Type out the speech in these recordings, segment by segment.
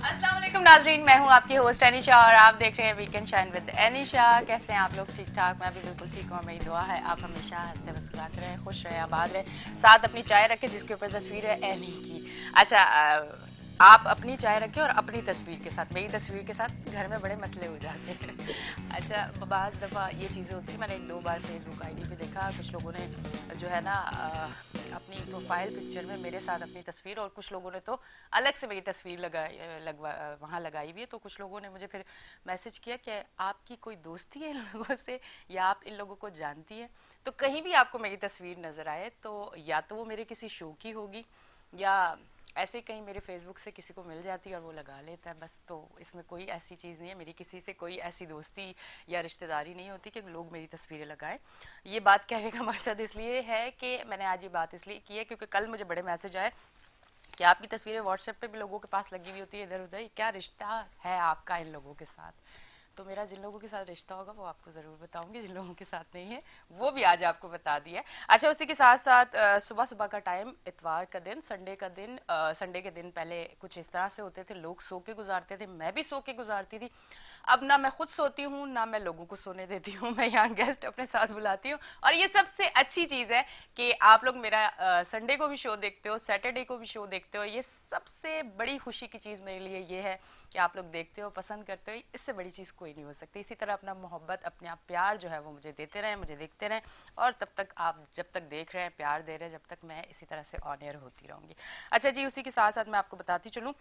अस्सलाम वालेकुम नाजरीन, मैं हूँ आपकी होस्ट एनिशा और आप देख रहे हैं वीकेंड शाइन विद एनिशा। कैसे हैं आप लोग? ठीक ठाक? मैं भी बिल्कुल ठीक हूँ और मेरी दुआ है आप हमेशा हंसते मुस्कुराते रहें, खुश रहें, आबाद रहें, साथ अपनी चाय रखें जिसके ऊपर तस्वीर है एनी की। अच्छा, आप अपनी चाय रखें और अपनी तस्वीर के साथ, मेरी तस्वीर के साथ घर में बड़े मसले हो जाते हैं। अच्छा, बाज़ दफ़ा ये चीज़ें होती हैं, मैंने एक दो बार फेसबुक आईडी पे देखा, कुछ लोगों ने जो है ना अपनी प्रोफाइल पिक्चर में मेरे साथ अपनी तस्वीर, और कुछ लोगों ने तो अलग से मेरी तस्वीर वहाँ लगाई हुई है। तो कुछ लोगों ने मुझे फिर मैसेज किया कि आपकी कोई दोस्ती है इन लोगों से या आप इन लोगों को जानती हैं। तो कहीं भी आपको मेरी तस्वीर नजर आए तो या तो वो मेरे किसी शो की होगी या ऐसे ही कहीं मेरे फेसबुक से किसी को मिल जाती है और वो लगा लेता है बस। तो इसमें कोई ऐसी चीज़ नहीं है, मेरी किसी से कोई ऐसी दोस्ती या रिश्तेदारी नहीं होती कि लोग मेरी तस्वीरें लगाएं। ये बात कहने का मकसद इसलिए है कि मैंने आज ये बात इसलिए की है क्योंकि कल मुझे बड़े मैसेज आए कि आपकी तस्वीरें व्हाट्सएप पे भी लोगों के पास लगी हुई होती है इधर उधर, क्या रिश्ता है आपका इन लोगों के साथ? तो मेरा जिन लोगों के साथ रिश्ता होगा वो आपको ज़रूर बताऊंगी, जिन लोगों के साथ नहीं है वो भी आज आपको बता दिया। अच्छा, उसी के साथ साथ सुबह सुबह का टाइम, इतवार का दिन, संडे का दिन, संडे के दिन पहले कुछ इस तरह से होते थे, लोग सो के गुजारते थे, मैं भी सो के गुजारती थी। अब ना मैं खुद सोती हूँ ना मैं लोगों को सोने देती हूँ, मैं यहाँ गेस्ट अपने साथ बुलाती हूँ। और ये सबसे अच्छी चीज़ है कि आप लोग मेरा संडे को भी शो देखते हो, सैटरडे को भी शो देखते हो। ये सबसे बड़ी खुशी की चीज़ मेरे लिए ये है कि आप लोग देखते हो, पसंद करते हो। इससे बड़ी चीज़ कोई नहीं हो सकती। इसी तरह अपना मोहब्बत, अपने आप प्यार जो है वो मुझे देते रहें, मुझे देखते रहें, और तब तक आप जब तक देख रहे हैं, प्यार दे रहे हैं, जब तक मैं इसी तरह से ऑन एयर होती रहूंगी। अच्छा जी, उसी के साथ साथ मैं आपको बताती चलूँ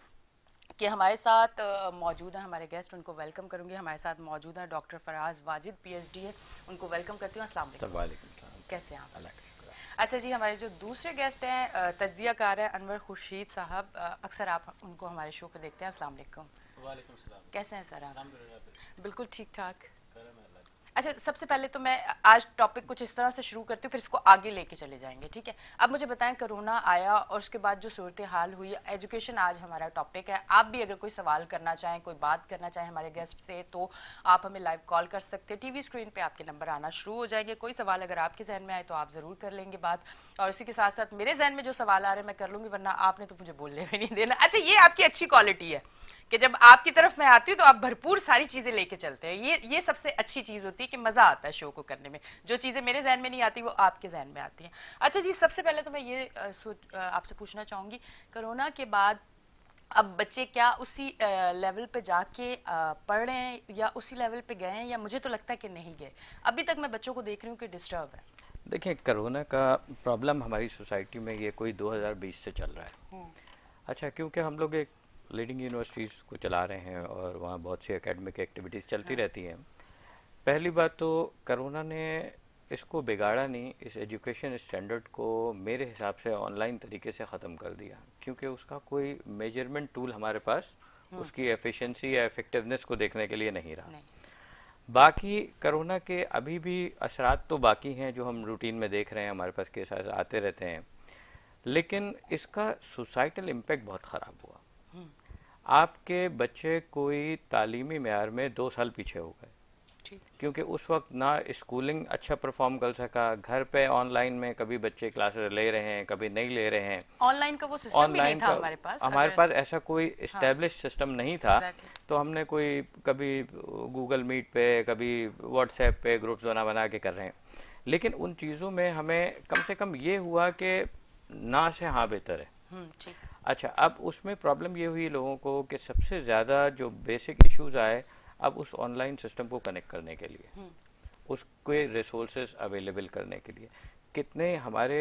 कि हमारे साथ मौजूद है हमारे गेस्ट, उनको वेलकम करूंगी। हमारे साथ मौजूद है डॉक्टर फराज वाजिद, पीएचडी है, उनको वेलकम करती हूँ। अस्सलाम वालेकुम। वालेकुम। कैसे हैं आप? अल्लाह का शुक्र। अच्छा जी, हमारे जो दूसरे गेस्ट हैं तज्जियाकार है अनवर खुर्शीद साहब, अक्सर आप उनको हमारे शो पे देखते हैं। अस्सलाम वालेकुम। वालेकुम सलाम। कैसे हैं सर आप? अल्हम्दुलिल्लाह, बिल्कुल ठीक ठाक। करम है अल्लाह का। अच्छा, सबसे पहले तो मैं आज टॉपिक कुछ इस तरह से शुरू करती हूँ, फिर इसको आगे लेके चले जाएंगे, ठीक है? अब मुझे बताएं, कोरोना आया और उसके बाद जो सूरत हाल हुई, एजुकेशन आज हमारा टॉपिक है। आप भी अगर कोई सवाल करना चाहें, कोई बात करना चाहें हमारे गेस्ट से, तो आप हमें लाइव कॉल कर सकते हैं। टीवी स्क्रीन पे आपके नंबर आना शुरू हो जाएंगे। कोई सवाल अगर आपके जहन में आए तो आप जरूर कर लेंगे बात, और इसी के साथ साथ मेरे जहन में जो सवाल आ रहे हैं मैं कर लूंगी, वरना आपने तो मुझे बोलने भी नहीं देना। अच्छा, ये आपकी अच्छी क्वालिटी है कि जब आपकी तरफ मैं आती हूँ तो आप भरपूर सारी चीजें लेके चलते हैं। ये सबसे अच्छी चीज होती है कि मजा आता है शो को करने में। जो चीजें मेरे जहन में नहीं आती वो आपके जहन में आती हैं। अच्छा जी, सबसे पहले तो मैं ये आपसे पूछना चाहूंगी, कोरोना के बाद अब बच्चे क्या उसी लेवल पे जाके पढ़ रहे हैं या उसी लेवल पे गए हैं, या मुझे तो लगता है कि नहीं गए। अभी तक मैं बच्चों को देख रही हूँ कि डिस्टर्ब है। देखिए, कोरोना का प्रॉब्लम हमारी सोसाइटी में ये कोई 2020 से चल रहा है। अच्छा, क्योंकि हम लोग एक लीडिंग यूनिवर्सिटीज़ को चला रहे हैं और वहाँ बहुत सी एकेडमिक एक्टिविटीज़ चलती हाँ। रहती हैं। पहली बात तो कोरोना ने इसको बिगाड़ा नहीं, इस एजुकेशन स्टैंडर्ड को मेरे हिसाब से ऑनलाइन तरीके से ख़त्म कर दिया, क्योंकि उसका कोई मेजरमेंट टूल हमारे पास उसकी एफिशिएंसी या इफेक्टिवनेस को देखने के लिए नहीं रहा। नहीं। बाकी कोरोना के अभी भी असरात तो बाकी हैं, जो हम रूटीन में देख रहे हैं, हमारे पास केसेस आते रहते हैं, लेकिन इसका सोसाइटल इम्पैक्ट बहुत ख़राब हुआ। आपके बच्चे कोई तालीमी मेयार में 2 साल पीछे हो गए, ठीक। क्योंकि उस वक्त ना स्कूलिंग अच्छा परफॉर्म कर सका, घर पे ऑनलाइन में कभी बच्चे क्लासेस ले रहे हैं, कभी नहीं ले रहे हैं। ऑनलाइन का वो सिस्टम भी नहीं ऑनलाइन था का हमारे पास, हमारे अगर। पास ऐसा कोई हाँ। इस्टेब्लिश सिस्टम नहीं था। एग्जैक्टली। तो हमने कोई कभी गूगल मीट पे, कभी व्हाट्सएप पे ग्रुप्स बना बना के कर रहे हैं। लेकिन उन चीज़ों में हमें कम से कम ये हुआ कि ना से हाँ बेहतर है। ठीक। अच्छा, अब उसमें प्रॉब्लम ये हुई लोगों को कि सबसे ज़्यादा जो बेसिक इश्यूज आए, अब उस ऑनलाइन सिस्टम को कनेक्ट करने के लिए, उसके रिसोर्सेज अवेलेबल करने के लिए, कितने हमारे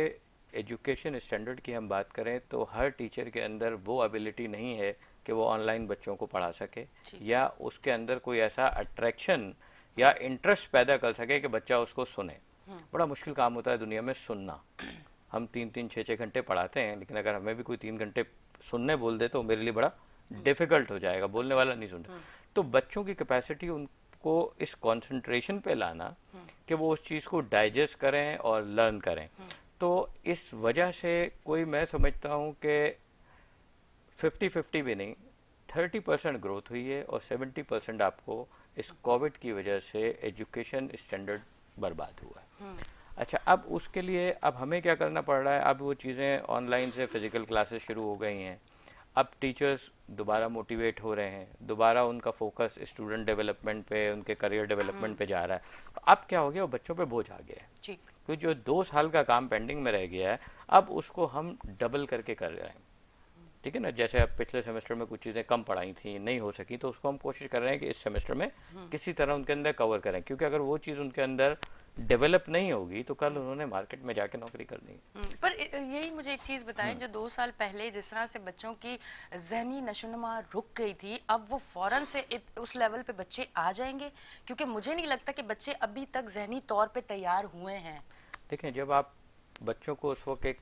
एजुकेशन स्टैंडर्ड की हम बात करें तो हर टीचर के अंदर वो एबिलिटी नहीं है कि वो ऑनलाइन बच्चों को पढ़ा सके, ठीक। या उसके अंदर कोई ऐसा अट्रैक्शन या इंटरेस्ट पैदा कर सके कि बच्चा उसको सुने। बड़ा मुश्किल काम होता है दुनिया में सुनना। हम 3-3 6-6 घंटे पढ़ाते हैं, लेकिन अगर हमें भी कोई 3 घंटे सुनने बोल दे तो मेरे लिए बड़ा डिफिकल्ट हो जाएगा, बोलने वाला नहीं सुनता। तो बच्चों की कैपेसिटी, उनको इस कंसंट्रेशन पे लाना कि वो उस चीज़ को डाइजेस्ट करें और लर्न करें, तो इस वजह से कोई, मैं समझता हूँ कि 50-50 भी नहीं, 30% ग्रोथ हुई है और 70% आपको इस कोविड की वजह से एजुकेशन स्टैंडर्ड बर्बाद हुआ है। अच्छा, अब उसके लिए अब हमें क्या करना पड़ रहा है? अब वो चीज़ें ऑनलाइन से फिजिकल क्लासेस शुरू हो गई हैं। अब टीचर्स दोबारा मोटिवेट हो रहे हैं, दोबारा उनका फोकस स्टूडेंट डेवलपमेंट पे, उनके करियर डेवलपमेंट पे जा रहा है। तो अब क्या हो गया, वो बच्चों पे बोझ आ गया है, ठीक। क्योंकि जो 2 साल का काम पेंडिंग में रह गया है, अब उसको हम डबल करके कर रहे हैं। ठीक है ना, जैसे अब पिछले सेमेस्टर में कुछ चीज़ें कम पढ़ाई थी, नहीं हो सकी, तो उसको हम कोशिश कर रहे हैं कि इस सेमेस्टर में किसी तरह उनके अंदर कवर करें, क्योंकि अगर वो चीज़ उनके अंदर डेवलप नहीं होगी तो कल उन्होंने मार्केट में जाके नौकरी करनी है। पर यही मुझे एक चीज बताएं, जो 2 साल पहले जिस तरह से बच्चों की जहनी नशोनुमा रुक गई थी, अब वो फौरन से उस लेवल पे बच्चे आ जाएंगे? क्योंकि मुझे नहीं लगता कि बच्चे अभी तक जहनी तौर पे तैयार हुए हैं। देखें, जब आप बच्चों को उस वक्त एक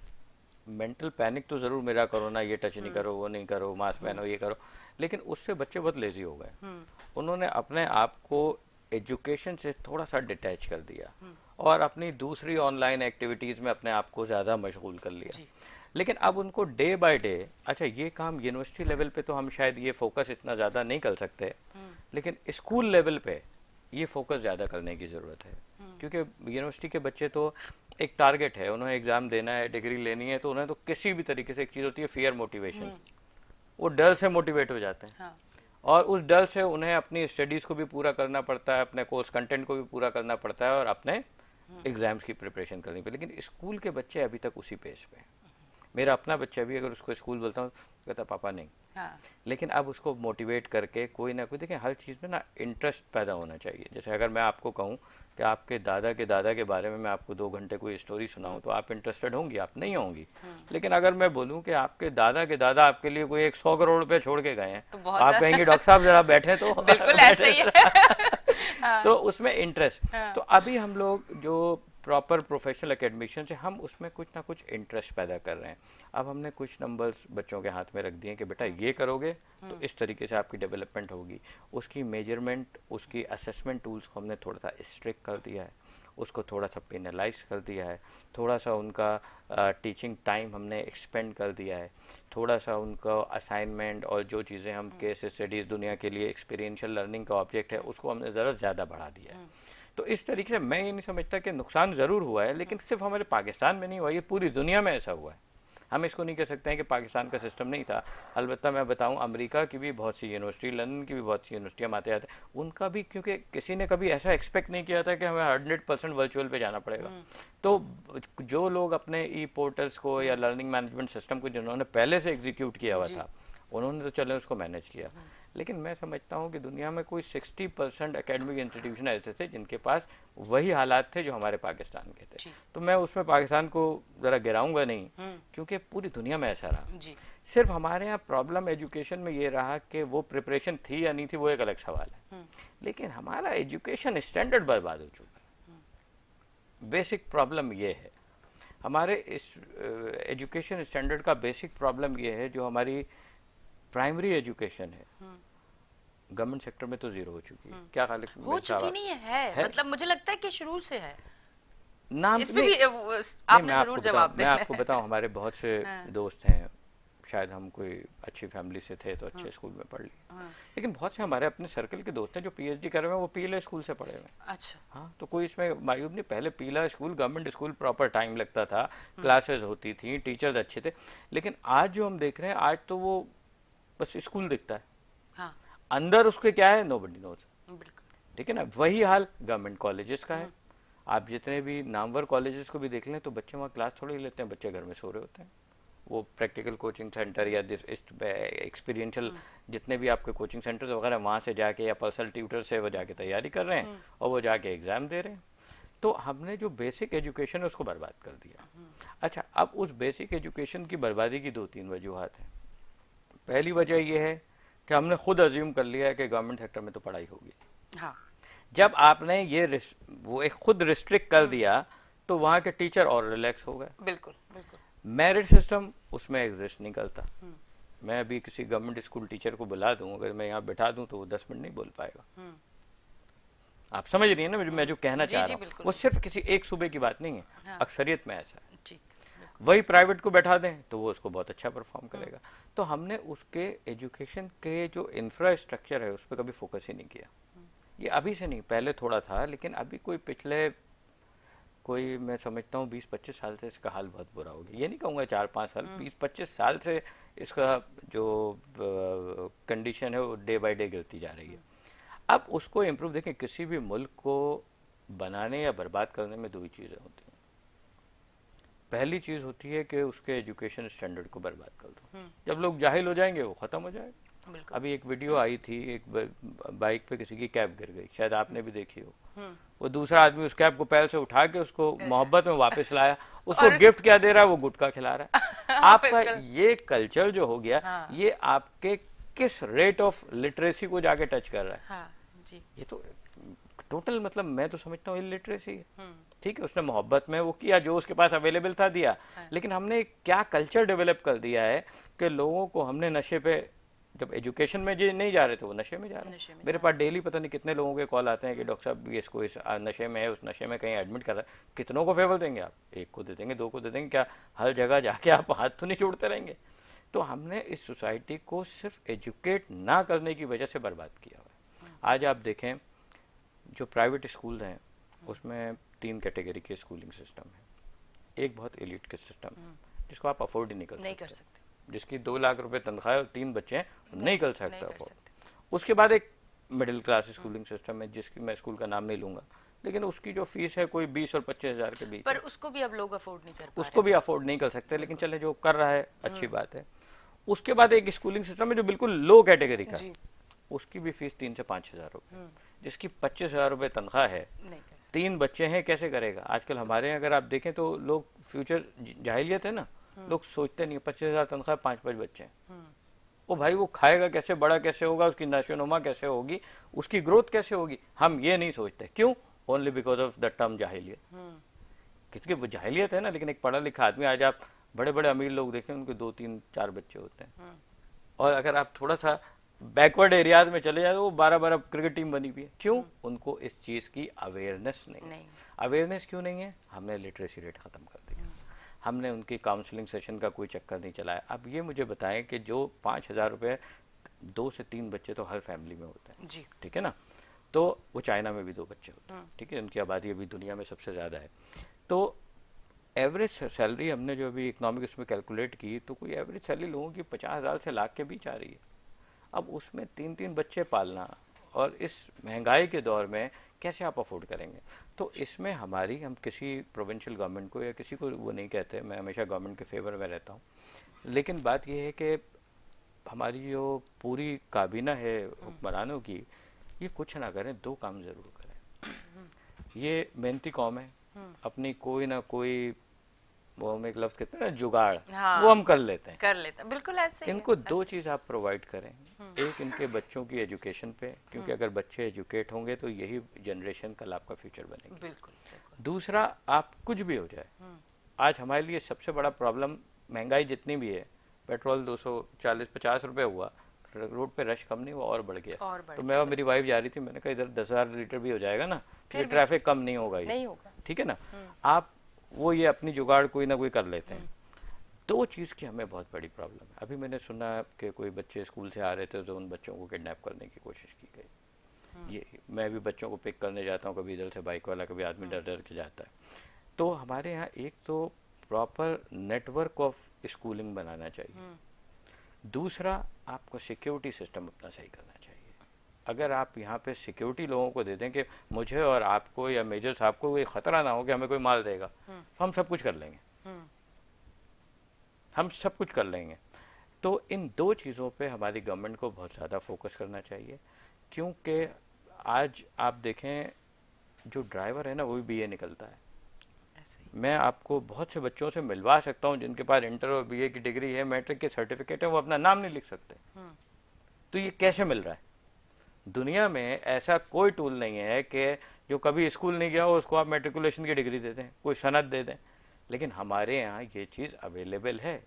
मेंटल पैनिक तो ज़रूर, मेरा करो ना, ये टच नहीं करो, वो नहीं करो, मास्क पहनो, ये करो, लेकिन उससे बच्चे बहुत लेजी हो गए। उन्होंने अपने आप को एजुकेशन से थोड़ा सा डिटैच कर दिया और अपनी दूसरी ऑनलाइन एक्टिविटीज़ में अपने आप को ज़्यादा मशगूल कर लिया। लेकिन अब उनको डे बाय डे, अच्छा ये काम यूनिवर्सिटी लेवल पे तो हम शायद ये फोकस इतना ज़्यादा नहीं कर सकते, लेकिन स्कूल लेवल पे ये फोकस ज़्यादा करने की ज़रूरत है। क्योंकि यूनिवर्सिटी के बच्चे तो एक टारगेट है, उन्हें एग्ज़ाम देना है, डिग्री लेनी है, तो उन्हें तो किसी भी तरीके से, एक चीज़ होती है फियर मोटिवेशन, वो डर से मोटिवेट हो जाते हैं। हाँ। और उस डर से उन्हें अपनी स्टडीज़ को भी पूरा करना पड़ता है, अपने कोर्स कंटेंट को भी पूरा करना पड़ता है और अपने एग्ज़ाम्स की प्रिपरेशन करनी पड़ती है। लेकिन स्कूल के बच्चे अभी तक उसी पेस पे हैं। मेरा अपना बच्चा भी, अगर उसको स्कूल बोलता हूँ, कहता पापा नहीं। हाँ। लेकिन अब उसको मोटिवेट करके कोई ना कोई, देखें हर चीज़ में ना इंटरेस्ट पैदा होना चाहिए। जैसे अगर मैं आपको कहूँ कि आपके दादा के बारे में मैं आपको 2 घंटे कोई स्टोरी सुनाऊँ, तो आप इंटरेस्टेड होंगी? आप नहीं होंगी। लेकिन अगर मैं बोलूँ कि आपके दादा आपके लिए कोई 100 करोड़ रुपए छोड़ के गए हैं, तो आप कहेंगे डॉक्टर साहब जरा बैठे तो बिल्कुल ऐसे ही है। तो उसमें इंटरेस्ट, हाँ। तो अभी हम लोग जो प्रॉपर प्रोफेशनल एकेडमिशियन से हम उसमें कुछ ना कुछ इंटरेस्ट पैदा कर रहे हैं। अब हमने कुछ नंबर्स बच्चों के हाथ में रख दिए कि बेटा ये करोगे तो इस तरीके से आपकी डेवलपमेंट होगी। उसकी मेजरमेंट, उसकी असेसमेंट टूल्स को हमने थोड़ा सा स्ट्रिक्ट कर दिया है, उसको थोड़ा सा पेनलाइज कर दिया है, थोड़ा सा उनका टीचिंग टाइम हमने एक्सपेंड कर दिया है, थोड़ा सा उनका असाइनमेंट और जो चीज़ें हम केस स्टडीज़ दुनिया के लिए एक्सपीरियंशियल लर्निंग का ऑब्जेक्ट है, उसको हमने ज़रा ज़्यादा बढ़ा दिया है। तो इस तरीके से मैं ये नहीं समझता कि नुकसान ज़रूर हुआ है, लेकिन सिर्फ हमारे पाकिस्तान में नहीं हुआ, ये पूरी दुनिया में ऐसा हुआ है। हम इसको नहीं कह सकते हैं कि पाकिस्तान का सिस्टम नहीं था। अलबत्ता मैं बताऊं, अमेरिका की भी बहुत सी यूनिवर्सिटी, लंदन की भी बहुत सी यूनिवर्सिटियाँ आते आते, उनका भी, क्योंकि किसी ने कभी ऐसा एक्सपेक्ट नहीं किया था कि हमें 100% वर्चुअल पे जाना पड़ेगा। तो जो लोग अपने ई पोर्टल्स को या लर्निंग मैनेजमेंट सिस्टम को जिन्होंने पहले से एग्जीक्यूट किया हुआ था, उन्होंने तो चले उसको मैनेज किया। लेकिन मैं समझता हूँ कि दुनिया में कोई 60% एकेडमिक इंस्टीट्यूशन ऐसे थे जिनके पास वही हालात थे जो हमारे पाकिस्तान के थे। तो मैं उसमें पाकिस्तान को ज़रा गिराऊंगा नहीं, क्योंकि पूरी दुनिया में ऐसा रहा। सिर्फ हमारे यहाँ प्रॉब्लम एजुकेशन में ये रहा कि वो प्रिपरेशन थी या नहीं थी, वो एक अलग सवाल है। लेकिन हमारा एजुकेशन स्टैंडर्ड बर्बाद हो चुका है। बेसिक प्रॉब्लम ये है, हमारे इस एजुकेशन स्टैंडर्ड का बेसिक प्रॉब्लम ये है, जो हमारी प्राइमरी एजुकेशन है गवर्नमेंट सेक्टर में तो जीरो हो चुकी है। क्या ख्याल हो चुकी नहीं है? मतलब मुझे लगता है कि शुरू से है। नाम इस पे भी आपने जरूर जवाब देना है। मैं आपको बताऊं, हमारे बहुत से दोस्त हैं, शायद हम कोई अच्छी फैमिली से थे तो अच्छे स्कूल में पढ़ लिए, लेकिन बहुत से हमारे अपने सर्कल के दोस्त हैं जो पीएचडी कर रहे हैं, वो पीएलए स्कूल से पढ़े हुए हैं। अच्छा। हाँ, तो कोई इसमें मायूब नहीं। पहले पीला school, government school, proper time लगता था, क्लासेस होती थी, टीचर्स अच्छे थे। लेकिन आज जो हम देख रहे हैं, आज तो वो बस स्कूल दिखता है, हाँ। अंदर उसके क्या है नोबडी नोज। बिल्कुल। ठीक है ना, वही हाल गवर्नमेंट कॉलेजेस का है। आप जितने भी नामवर कॉलेजेस को भी देख लें तो बच्चे वहाँ क्लास थोड़ी लेते हैं, बच्चे घर में सो रहे होते हैं। वो प्रैक्टिकल कोचिंग सेंटर या एक्सपीरियंशियल जितने भी आपके कोचिंग सेंटर्स वगैरह, वहाँ से जाके या पर्सनल ट्यूटर से वो जाके तैयारी कर रहे हैं और वो जाके एग्जाम दे रहे हैं। तो हमने जो बेसिक एजुकेशन है उसको बर्बाद कर दिया। अच्छा, अब उस बेसिक एजुकेशन की बर्बादी की 2-3 वजूहत हैं। पहली वजह यह है कि हमने खुद अज्यूम कर लिया है कि गवर्नमेंट सेक्टर में तो पढ़ाई होगी। हाँ। जब आपने ये वो एक खुद रिस्ट्रिक्ट कर दिया तो वहाँ के टीचर और रिलैक्स हो गए। बिल्कुल बिल्कुल। मेरिट सिस्टम उसमें एग्जिस्ट नहीं करता। मैं अभी किसी गवर्नमेंट स्कूल टीचर को बुला दूं, अगर मैं यहाँ बैठा दूं तो वो 10 मिनट नहीं बोल पाएगा। आप समझ रही है ना मैं जो कहना चाह रहा हूँ? वो सिर्फ किसी एक सूबे की बात नहीं है, हाँ। अक्सरियत में ऐसा है। वही प्राइवेट को बैठा दें तो वो उसको बहुत अच्छा परफॉर्म करेगा। तो हमने उसके एजुकेशन के जो इंफ्रास्ट्रक्चर है उस पर कभी फोकस ही नहीं किया। ये अभी से नहीं, पहले थोड़ा था, लेकिन अभी मैं समझता हूँ 20-25 साल से इसका हाल बहुत बुरा हो गया। ये नहीं कहूँगा 4-5 साल, 20-25 साल से इसका जो कंडीशन है वो डे बाय डे गिरती जा रही है। अब उसको इम्प्रूव देखें, किसी भी मुल्क को बनाने या बर्बाद करने में दो ही चीज़ें होती हैं। पहली चीज़ होती है कि उसके एजुकेशन स्टैंडर्ड को बर्बाद कर दो। जब लोग जाहिल हो जाएंगे वो ख़त्म हो जाएगा। बिल्कुल। अभी एक वीडियो आई थी, एक बाइक पे किसी की कैब गिर गई, शायद आपने भी देखी हो। वो दूसरा आदमी उस कैब को पैर से उठा के उसको मोहब्बत में वापस लाया, उसको गिफ्ट क्या दे रहा है, वो गुटखा खिला रहा है। आपका ये कल्चर जो हो गया, ये आपके किस रेट ऑफ लिटरेसी को जाके टच कर रहा है। हाँ, जी। ये तो टोटल, मतलब मैं तो समझता हूँ इलिटरेसी है। ठीक है, उसने मोहब्बत में वो किया जो उसके पास अवेलेबल था, दिया। लेकिन हमने क्या कल्चर डेवलप कर दिया है कि लोगों को हमने नशे पे, जब एजुकेशन में जो नहीं जा रहे थे वो नशे में जा रहे हैं। मेरे पास डेली पता नहीं कितने लोगों के कॉल आते हैं कि डॉक्टर साहब इसको इस नशे में है, उस नशे में कहीं एडमिट कर रहा है। कितनों को फेवर देंगे आप? एक को दे देंगे, दो को दे देंगे, क्या हर जगह जाके आप हाथ तो नहीं जोड़ते रहेंगे? तो हमने इस सोसाइटी को सिर्फ एजुकेट ना करने की वजह से बर्बाद किया हुआ है। आज आप देखें जो प्राइवेट स्कूल हैं उसमें 3 कैटेगरी के स्कूलिंग सिस्टम है। एक बहुत एलिट के सिस्टम है जिसको आप अफोर्ड ही नहीं कर सकते, जिसकी 2 लाख रुपए तनख्वाह है और 3 बच्चे हैं, नहीं कर सकते अफोर्ड। उसके बाद एक मिडिल क्लास स्कूलिंग सिस्टम है जिसकी मैं स्कूल का नाम नहीं लूंगा, लेकिन उसकी जो फीस है कोई 20 और 25 हजार के बीच, पर उसको भी अब लोग अफोर्ड नहीं कर पा रहे। उसको भी अफोर्ड नहीं कर सकते, लेकिन चले जो कर रहा है अच्छी बात है। उसके बाद एक स्कूलिंग सिस्टम है जो बिल्कुल लो कैटेगरी का, उसकी भी फीस 3 से 5 हजार रुपए, जिसकी 25 हजार रुपए तनख्वाह है, 3 बच्चे हैं, कैसे करेगा? आजकल हमारे यहाँ अगर आप देखें तो लोग फ्यूचर जाहिलियत है ना, लोग सोचते नहीं 25 हजार तनख्वाह 5-5 बच्चे हैं। ओ भाई वो खाएगा कैसे, बड़ा कैसे होगा, उसकी नशोनुमा कैसे होगी, उसकी ग्रोथ कैसे होगी, हम ये नहीं सोचते। क्यों? Only because of the term जाहिलियत। क्योंकि वो जाहिलियत है ना। लेकिन एक पढ़ा लिखा आदमी, आज आप बड़े बड़े अमीर लोग देखें उनके 2-3-4 बच्चे होते हैं, और अगर आप थोड़ा सा बैकवर्ड एरियाज में चले जाए तो वो 12-12 क्रिकेट टीम बनी हुई है। क्यों? उनको इस चीज की अवेयरनेस नहीं। अवेयरनेस क्यों नहीं है? हमने लिटरेसी रेट खत्म कर दिया, हमने उनकी काउंसलिंग सेशन का कोई चक्कर नहीं चलाया। अब ये मुझे बताएं कि जो 5,000 रुपए 2 से 3 बच्चे तो हर फैमिली में होते हैं जी, ठीक है ना, तो वो चाइना में भी 2 बच्चे होते हैं, ठीक है, उनकी आबादी अभी दुनिया में सबसे ज्यादा है। तो एवरेज सैलरी हमने जो अभी इकोनॉमिक्स में कैलकुलेट की तो कोई एवरेज सैलरी लोगों की 50,000 से लाख के बीच आ रही है। अब उसमें 3-3 बच्चे पालना और इस महंगाई के दौर में कैसे आप अफोर्ड करेंगे? तो इसमें हमारी, हम किसी प्रोविंशियल गवर्नमेंट को या किसी को वो नहीं कहते, मैं हमेशा गवर्नमेंट के फेवर में रहता हूँ, लेकिन बात यह है कि हमारी जो पूरी काबीना है हुक्मरानों की, ये कुछ ना करें, 2 काम जरूर करें। ये मेहनती कौम है, अपनी कोई ना कोई, वो हम एक लफ्ज कहते हैं ना जुगाड़, हाँ, वो हम कर लेते हैं, बिल्कुल ऐसे ही इनको 2 चीज आप प्रोवाइड करें। एक इनके बच्चों की एजुकेशन पे, क्योंकि अगर बच्चे एजुकेट होंगे तो यही जनरेशन कल आपका फ्यूचर बनेगी। बिल्कुल। दूसरा, आप कुछ भी हो जाए, आज हमारे लिए सबसे बड़ा प्रॉब्लम महंगाई जितनी भी है, पेट्रोल 240-50 रुपए हुआ, रोड पे रश कम नहीं हुआ और बढ़ गया। तो मैं और मेरी वाइफ जा रही थी, मैंने कहा इधर 10,000 लीटर भी हो जाएगा ना, फिर ट्रैफिक कम नहीं होगा, ठीक है ना। आप वो ये अपनी जुगाड़ कोई ना कोई कर लेते हैं। 2 चीज की हमें बहुत बड़ी प्रॉब्लम है। अभी मैंने सुना कि कोई बच्चे स्कूल से आ रहे थे तो उन बच्चों को किडनैप करने की कोशिश की गई। ये मैं भी बच्चों को पिक करने जाता हूँ, कभी इधर से बाइक वाला, कभी आदमी डर डर के जाता है। तो हमारे यहाँ एक तो प्रॉपर नेटवर्क ऑफ स्कूलिंग बनाना चाहिए। दूसरा, आपको सिक्योरिटी सिस्टम अपना सही करना चाहिए। अगर आप यहाँ पे सिक्योरिटी लोगों को दे दें कि मुझे और आपको या मेजर साहब को कोई खतरा ना हो कि हमें कोई माल देगा, हम सब कुछ कर लेंगे, हम सब कुछ कर लेंगे। तो इन 2 चीज़ों पे हमारी गवर्नमेंट को बहुत ज़्यादा फोकस करना चाहिए, क्योंकि आज आप देखें जो ड्राइवर है ना वो भी बीए निकलता है। मैं आपको बहुत से बच्चों से मिलवा सकता हूँ जिनके पास इंटर और बीए की डिग्री है, मैट्रिक के सर्टिफिकेट है, वो अपना नाम नहीं लिख सकते। तो ये कैसे मिल रहा है? दुनिया में ऐसा कोई टूल नहीं है कि जो कभी स्कूल नहीं गया हो उसको आप मैट्रिकुलेशन की डिग्री दे दें, कोई सनद दे दें। लेकिन हमारे यहाँ ये चीज़ अवेलेबल है।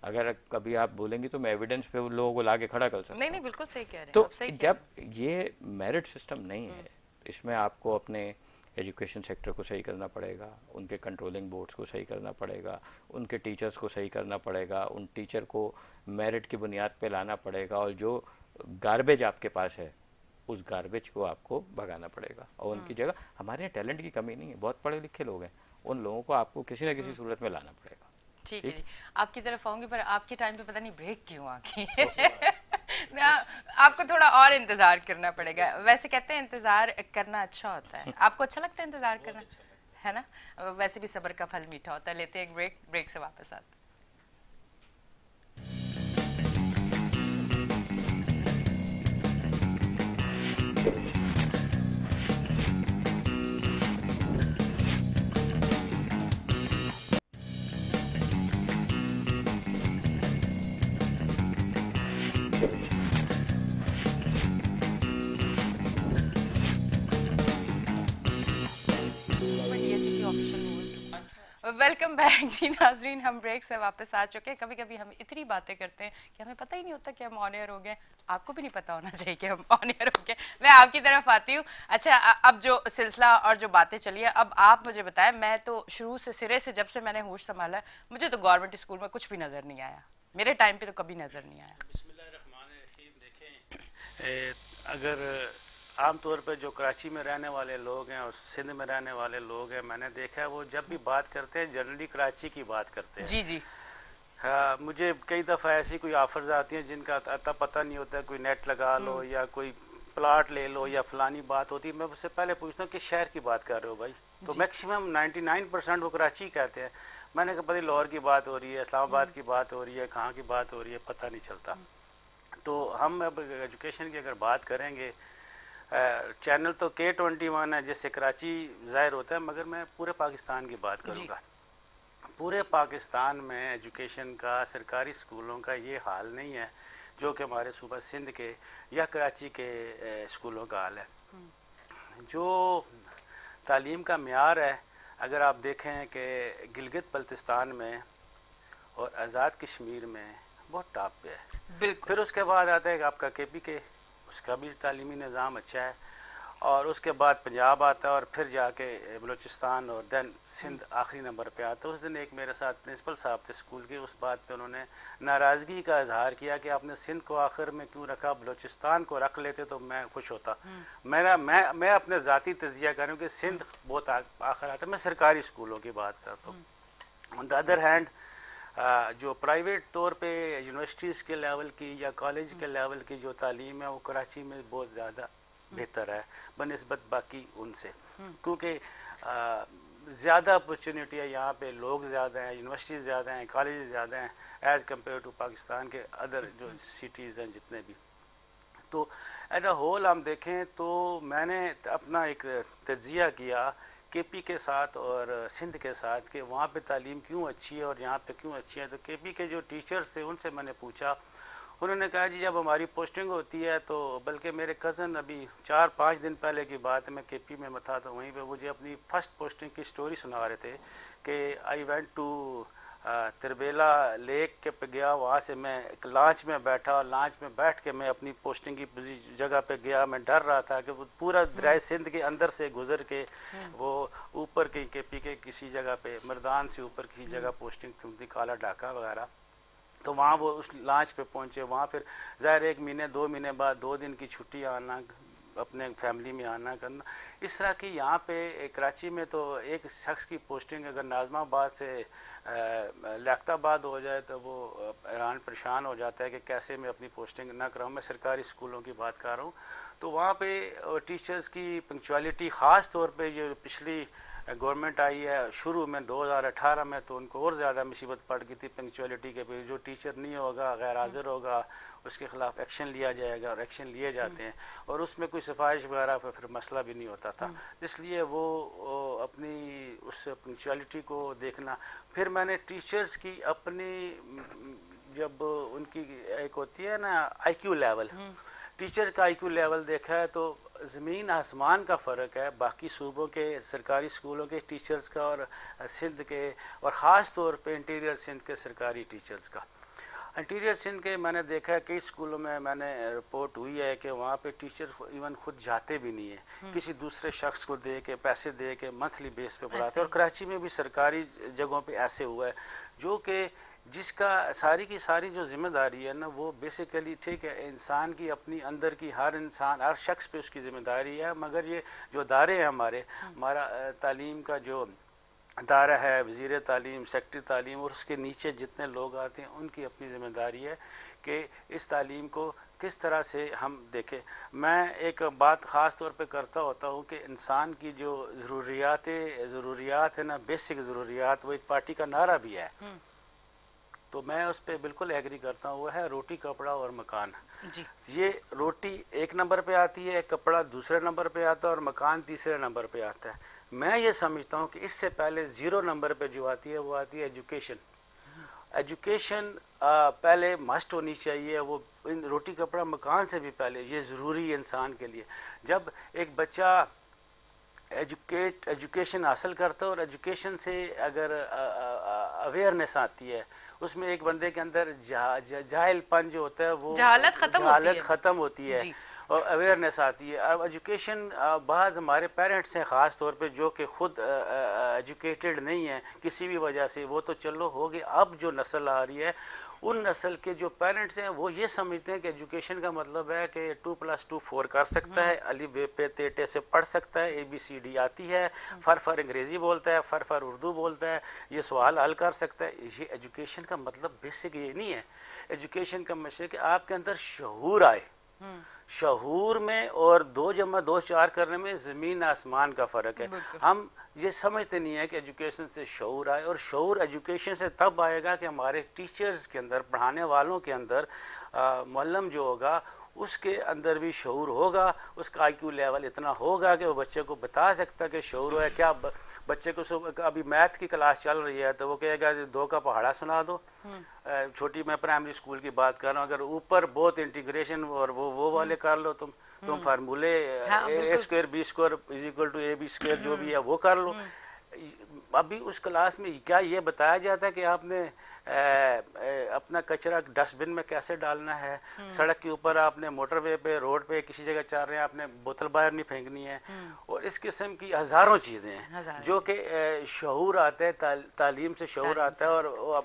अगर कभी आप बोलेंगे तो मैं एविडेंस पे उन लोगों को ला के खड़ा कर सकता हूँ। नहीं, बिल्कुल सही कह रहे हैं। तो जब ये मेरिट सिस्टम नहीं है, इसमें आपको अपने एजुकेशन सेक्टर को सही करना पड़ेगा, उनके कंट्रोलिंग बोर्ड्स को सही करना पड़ेगा, उनके टीचर्स को सही करना पड़ेगा, उन टीचर को मेरिट की बुनियाद पे लाना पड़ेगा, और जो गार्बेज आपके पास है उस गार्बेज को आपको भगाना पड़ेगा। और उनकी जगह, हमारे यहाँ टैलेंट की कमी नहीं है, बहुत पढ़े लिखे लोग हैं, उन लोगों को आपको किसी न किसी सूरत में लाना पड़ेगा। ठीक है जी, आपकी तरफ आऊंगी पर आपके टाइम पे पता नहीं ब्रेक क्यों आ गई आपको थोड़ा और इंतजार करना पड़ेगा। वैसे कहते हैं इंतजार करना अच्छा होता है, आपको अच्छा लगता है इंतजार करना, है ना? वैसे भी सब्र का फल मीठा होता है। लेते हैं एक ब्रेक, ब्रेक से वापस आते हैं। इंडिया जी की ऑफिशियल होस्ट, वेलकम बैक जी नाजरीन। हम ब्रेक से वापस आ चुके हैं। कभी कभी हम इतनी बातें करते हैं कि हमें पता ही नहीं होता कि हम ऑन एयर हो गए। आपको भी नहीं पता होना चाहिए कि हम ऑन एयर हो गए। मैं आपकी तरफ आती हूँ। अच्छा, अब जो सिलसिला और जो बातें चली है, अब आप मुझे बताएं। मैं तो शुरू से सिरे से जब से मैंने होश संभाला है, मुझे तो गवर्नमेंट स्कूल में कुछ भी नजर नहीं आया। मेरे टाइम पे तो कभी नजर नहीं आया। बिस्मिल्लाहिर्रहमानिर्रहीम। देखें, अगर आम तौर पर जो कराची में रहने वाले लोग हैं और सिंध में रहने वाले लोग हैं, मैंने देखा है वो जब भी बात करते हैं जनरली कराची की बात करते हैं। जी जी। हाँ, मुझे कई दफ़ा ऐसी कोई ऑफर्स आती हैं जिनका अता पता नहीं होता, कोई नेट लगा लो या कोई प्लाट ले लो या फलानी बात होती है। मैं उससे पहले पूछता हूँ कि शहर की बात कर रहे हो भाई, तो मैक्सिमम 99% वो कराची कहते हैं। मैंने कहा पता लाहौर की बात हो रही है, इस्लामाबाद की बात हो रही है, कहाँ की बात हो रही है, पता नहीं चलता। तो हम अब एजुकेशन की अगर बात करेंगे, चैनल तो K21 है जिससे कराची ज़ाहिर होता है, मगर मैं पूरे पाकिस्तान की बात करूँगा। पूरे पाकिस्तान में एजुकेशन का, सरकारी स्कूलों का ये हाल नहीं है जो कि हमारे सूबा सिंध के या कराची के स्कूलों का हाल है। जो तालीम का म्यार है, अगर आप देखें कि गिलगित बल्तिस्तान में और आज़ाद कश्मीर में बहुत टॉप पे है। बिल्कुल। फिर उसके बाद आता है आपका KPK, उसका भी तालीमी निज़ाम अच्छा है, और उसके बाद पंजाब आता है, और फिर जाके बलूचिस्तान, और देन सिंध आखिरी नंबर पे आता है। उस दिन एक मेरे साथ प्रिंसिपल साहब थे स्कूल के, उस बात पे उन्होंने नाराज़गी का इजहार किया कि आपने सिंध को आखिर में क्यों रखा, बलूचिस्तान को रख लेते तो मैं खुश होता। मैं अपने ज़ाती तजिया करूँ कि सिंध बहुत आखिर आता है। मैं सरकारी स्कूलों की बात करता हूँ। ऑन द अदर हैंड जो प्राइवेट तौर पे यूनिवर्सिटीज़ के लेवल की या कॉलेज के लेवल की जो तालीम है वो कराची में बहुत ज़्यादा बेहतर है बनिस्बत बाकी उनसे, क्योंकि ज़्यादा अपॉर्चुनिटी है यहाँ पे, लोग ज़्यादा हैं, यूनिवर्सिटीज़ ज़्यादा हैं, कॉलेज ज़्यादा हैं एज़ कम्पेयर टू पाकिस्तान के अदर जो सिटीज़ हैं जितने भी। तो एज अ होल हम देखें तो मैंने अपना एक तजिया किया KP के साथ और सिंध के साथ कि वहाँ पे तालीम क्यों अच्छी है और यहाँ पे क्यों अच्छी है। तो KP के जो टीचर्स थे उनसे मैंने पूछा, उन्होंने कहा जी जब हमारी पोस्टिंग होती है तो, बल्कि मेरे कज़न अभी 4-5 दिन पहले की बात है, मैं KP में था तो वहीं पे मुझे अपनी फर्स्ट पोस्टिंग की स्टोरी सुना रहे थे कि आई वेंट टू तिरबेला लेक के पे गया, वहाँ से मैं एक लॉन्च में बैठा, लॉन्च में बैठ के मैं अपनी पोस्टिंग की जगह पे गया। मैं डर रहा था कि वो पूरा दरिया सिंध के अंदर से गुजर के वो ऊपर की KP के किसी जगह पे, मर्दान से ऊपर किसी जगह पोस्टिंग थी, काला डाका वगैरह। तो वहाँ वो उस लॉन्च पे पहुँचे, वहाँ फिर ज़ाहिर 1 महीने 2 महीने बाद 2 दिन की छुट्टी आना, अपने फैमिली में आना करना, इस तरह की। यहाँ पे कराची में तो एक शख्स की पोस्टिंग अगर नाज़माबाद से लियाकताबाद हो जाए तो वो हैरान परेशान हो जाता है कि कैसे मैं अपनी पोस्टिंग ना कराऊँ। मैं सरकारी स्कूलों की बात कर रहा हूँ। तो वहाँ पे टीचर्स की पंक्चुअलिटी, ख़ास तौर पे जो पिछली गवर्नमेंट आई है शुरू में 2018 में, तो उनको और ज़्यादा मुसीबत पड़ गई थी पंक्चुअलिटी के पे। जो टीचर नहीं होगा, गैर हाजिर होगा, उसके ख़िलाफ़ एक्शन लिया जाएगा, और एक्शन लिए जाते हैं, और उसमें कोई सिफारिश वगैरह पर फिर मसला भी नहीं होता था। इसलिए वो अपनी उस पंक्चुअलिटी को देखना। फिर मैंने टीचर्स की अपनी, जब उनकी एक होती है ना IQ लेवल, टीचर का IQ लेवल देखा है तो ज़मीन आसमान का फ़र्क है बाकी सूबों के सरकारी स्कूलों के टीचर्स का और सिंध के, और ख़ास तौर पे इंटीरियर सिंध के सरकारी टीचर्स का। इंटीरियर सिंध के मैंने देखा है कई स्कूलों में, मैंने रिपोर्ट हुई है कि वहाँ पे टीचर इवन खुद जाते भी नहीं है, किसी दूसरे शख्स को दे के, पैसे दे के मंथली बेस पे पढ़ाते हैं। और कराची में भी सरकारी जगहों पे ऐसे हुआ है, जो कि जिसका सारी की सारी जो जिम्मेदारी है ना, वो बेसिकली ठीक है इंसान की अपनी अंदर की, हर इंसान हर शख्स पे उसकी जिम्मेदारी है। मगर ये जो अदारे हैं हमारा तालीम का जो अदारा है, वज़ीर तालीम, सेक्रेटरी तालीम और उसके नीचे जितने लोग आते हैं उनकी अपनी ज़िम्मेदारी है कि इस तालीम को किस तरह से हम देखें। मैं एक बात ख़ास तौर पे करता होता हूँ कि इंसान की जो ज़रूरियात है ना, बेसिक ज़रूरियात, वो एक पार्टी का नारा भी है, तो मैं उस पर बिल्कुल एग्री करता हूँ। वो है रोटी, कपड़ा और मकान जी। ये रोटी एक नंबर पे आती है, कपड़ा दूसरे नंबर पे आता है और मकान तीसरे नंबर पे आता है। मैं ये समझता हूँ कि इससे पहले 0 नंबर पे जो आती है वो आती है एजुकेशन। एजुकेशन पहले मस्ट होनी चाहिए, वो इन रोटी कपड़ा मकान से भी पहले ये ज़रूरी है इंसान के लिए। जब एक बच्चा एजुकेशन हासिल करता है और एजुकेशन से अगर अवेयरनेस आती है, उसमें एक बंदे के अंदर जाहिलपन जो होता है वो जहालत खत्म होती है और अवेयरनेस आती है। अब एजुकेशन बाज़ हमारे पेरेंट्स हैं ख़ास तौर पे जो कि ख़ुद एजुकेटेड नहीं है किसी भी वजह से, वो तो चलो हो गए। अब जो नस्ल आ रही है उन नस्ल के जो पेरेंट्स हैं वो ये समझते हैं कि एजुकेशन का मतलब है कि 2+2 4 कर सकता है, अली बे पे तेटे से पढ़ सकता है, ABCD आती है, फर अंग्रेज़ी बोलता है, फर उर्दू बोलता है, ये सवाल हल कर सकता है। ये एजुकेशन का मतलब बेसिक ये नहीं है। एजुकेशन का मतलब है कि आपके अंदर शऊर आए। शहूर में और 2 जमा 2 4 करने में ज़मीन आसमान का फ़र्क है। हम ये समझते नहीं है कि एजुकेशन से शऊर आए, और शऊर एजुकेशन से तब आएगा कि हमारे टीचर्स के अंदर, पढ़ाने वालों के अंदर, मुअल्लिम जो होगा उसके अंदर भी शऊर होगा, उसका IQ लेवल इतना होगा कि वो बच्चे को बता सकता है कि शऊर है क्या। बच्चे को अभी मैथ की क्लास चल रही है तो वो कहेगा 2 का पहाड़ा सुना दो। छोटी मैं प्राइमरी स्कूल की बात कर रहा हूँ। अगर ऊपर बहुत इंटीग्रेशन और वो वाले कर लो, तुम फार्मूले A² B² = AB² जो भी है वो कर लो। अभी उस क्लास में क्या ये बताया जाता है कि आपने अपना कचरा डस्टबिन में कैसे डालना है? सड़क के ऊपर आपने मोटरवे पे, रोड पे, किसी जगह चल रहे हैं, आपने बोतल बाहर नहीं फेंकनी है। और इस किस्म की हज़ारों चीज़ें हैं जो कि शऊर आता है, तालीम से शऊर आता है। और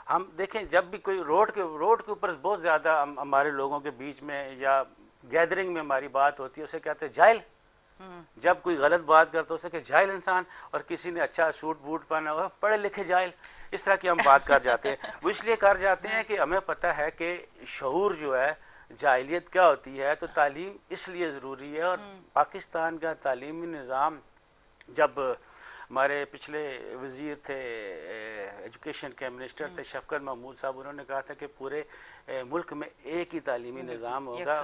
हम देखें जब भी कोई रोड के ऊपर बहुत ज़्यादा हमारे लोगों के बीच में या गैदरिंग में हमारी बात होती है, उसे कहते हैं जाहिल। जब कोई गलत बात करता है उसे कहते जाहिल इंसान, और किसी ने अच्छा सूट बूट पहना हुआ, पढ़े लिखे जाहिल, इस तरह की हम बात कर जाते हैं। वो इसलिए कर जाते हैं कि हमें पता है कि शऊर जो है, जाहिलियत क्या होती है। तो तालीम इसलिए ज़रूरी है। और पाकिस्तान का तालीमी निज़ाम, जब हमारे पिछले वज़ीर थे, एजुकेशन के मिनिस्टर थे शफकत महमूद साहब, उन्होंने कहा था कि पूरे मुल्क में एक ही तालीमी निज़ाम होगा,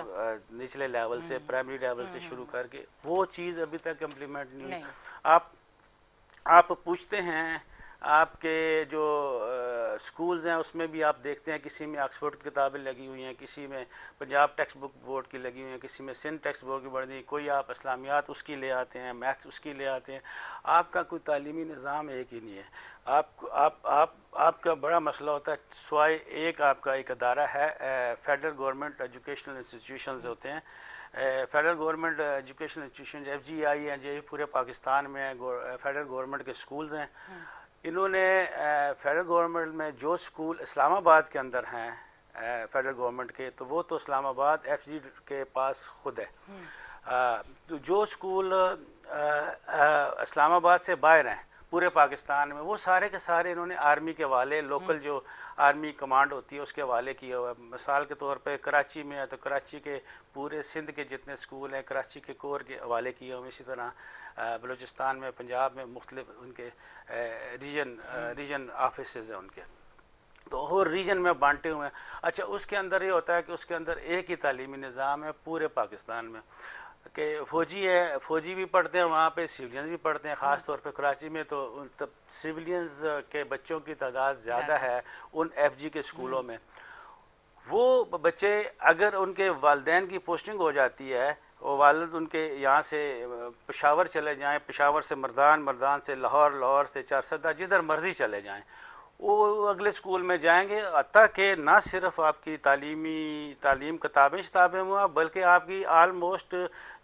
निचले लेवल से, प्राइमरी लेवल से शुरू करके। वो चीज़ अभी तक इम्प्लीमेंट नहीं। आप पूछते हैं, आपके जो स्कूल्स हैं उसमें भी आप देखते हैं किसी में ऑक्सफोर्ड की किताबें लगी हुई हैं, किसी में पंजाब टेक्स्ट बुक बोर्ड की लगी हुई हैं, किसी में सिंध टेक्स्ट बोर्ड की बढ़ी, कोई आप इस्लामियात उसकी ले आते हैं, मैथ्स उसकी ले आते हैं। आपका कोई तालीमी निज़ाम एक ही नहीं है। आपका बड़ा मसला होता है, स्वाय एक आपका एक अदारा है, फेडरल गवर्नमेंट एजुकेशनल इंस्टीट्यूशंस होते हैं। Federal government educational institution FGI हैं, जो पूरे पाकिस्तान में है, फेडरल गवर्नमेंट के स्कूल्स हैं। इन्होंने फेडरल गवर्नमेंट में जो स्कूल इस्लामाबाद के अंदर हैं फेडरल गवर्नमेंट के, तो वो तो इस्लामाबाद FG के पास खुद है। तो जो स्कूल इस्लामाबाद से बाहर हैं पूरे पाकिस्तान में, वो सारे के सारे इन्होंने आर्मी के हवाले, लोकल जो आर्मी कमांड होती है उसके हवाले किया हुआ है। मिसाल के तौर पे कराची में है तो कराची के पूरे सिंध के जितने स्कूल हैं कराची के कोर के हवाले किए हुए। इसी तरह बलूचिस्तान में, पंजाब में मुख्तलिफ उनके रीजन ऑफिस हैं उनके, तो हर रीजन में बांटे हुए हैं। अच्छा, उसके अंदर ये होता है कि उसके अंदर एक ही तालीमी निज़ाम है पूरे पाकिस्तान में, कि फ़ौजी है, फ़ौजी भी पढ़ते हैं वहाँ पे, सिविलियंस भी पढ़ते हैं। ख़ास तौर पे कराची में तो सिविलियंस के बच्चों की तादाद ज़्यादा है उन FG के स्कूलों में। वो बच्चे अगर उनके वालिदैन की पोस्टिंग हो जाती है और वालिद उनके यहाँ से पेशावर चले जाएं, पेशावर से मर्दान, मर्दान से लाहौर, लाहौर से चारसदा, जिधर मर्जी चले जाएं, वो अगले स्कूल में जाएंगे। अतः कि ना सिर्फ आपकी तालीम किताबें हुआ, बल्कि आपकी आलमोस्ट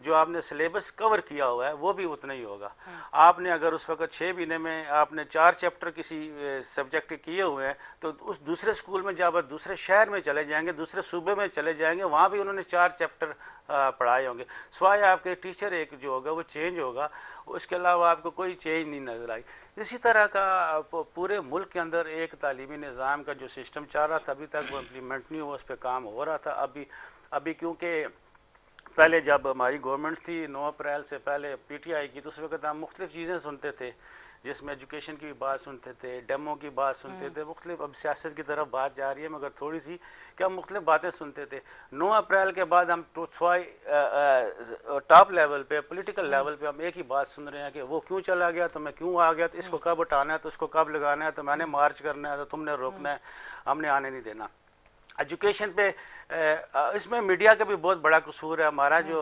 जो आपने सिलेबस कवर किया हुआ है वो भी उतना ही होगा। आपने अगर उस वक्त 6 महीने में आपने 4 चैप्टर किसी सब्जेक्ट के किए हुए हैं, तो उस दूसरे स्कूल में जब दूसरे शहर में चले जाएंगे, दूसरे सूबे में चले जाएंगे, वहाँ भी उन्होंने 4 चैप्टर पढ़ाए होंगे, स्वाय आपके टीचर एक जो होगा वो चेंज होगा, उसके अलावा आपको कोई चेंज नहीं नजर आई। इसी तरह का पूरे मुल्क के अंदर एक तालीमी निज़ाम का जो सिस्टम चल रहा था अभी तक वो इम्प्लीमेंट नहीं हुआ, उस पर काम हो रहा था। अभी क्योंकि पहले जब हमारी गवर्नमेंट थी 9 अप्रैल से पहले पीटीआई की, तो उस वक्त हम मुख्तलिफ चीज़ें सुनते थे, जिसमें एजुकेशन की बात सुनते थे, डेमो की बात सुनते थे, मुख्तलिफ। अब सियासत की तरफ बात जा रही है मगर थोड़ी सी कि हम मुख्तलिफ बातें सुनते थे। 9 अप्रैल के बाद हम टॉप लेवल पे, पॉलिटिकल लेवल पे हम एक ही बात सुन रहे हैं कि वो क्यों चला गया, तो मैं क्यों आ गया, तो इसको कब हटाना है, तो इसको कब लगाना है, तो मैंने मार्च करना है, तो तुमने रोकना है, हमने आने नहीं देना। एजुकेशन पे इसमें मीडिया का भी बहुत बड़ा कसूर है। हमारा जो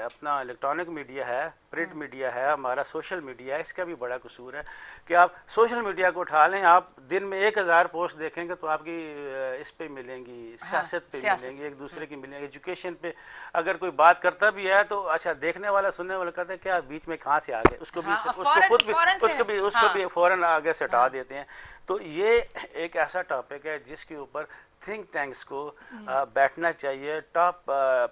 अपना इलेक्ट्रॉनिक मीडिया है, प्रिंट मीडिया है, हमारा सोशल मीडिया है, इसका भी बड़ा कसूर है कि आप सोशल मीडिया को उठा लें, आप दिन में 1000 पोस्ट देखेंगे तो आपकी इस पे मिलेंगी, सियासत पे मिलेंगी, एक दूसरे की मिलेंगी। एजुकेशन पे अगर कोई बात करता भी है तो अच्छा देखने वाला सुनने वाला कहता है क्या बीच में कहाँ से आ गए, उसको भी फौरन आगे से हटा देते हैं। तो ये एक ऐसा टॉपिक है जिसके ऊपर थिंक टैंक्स को बैठना चाहिए, टॉप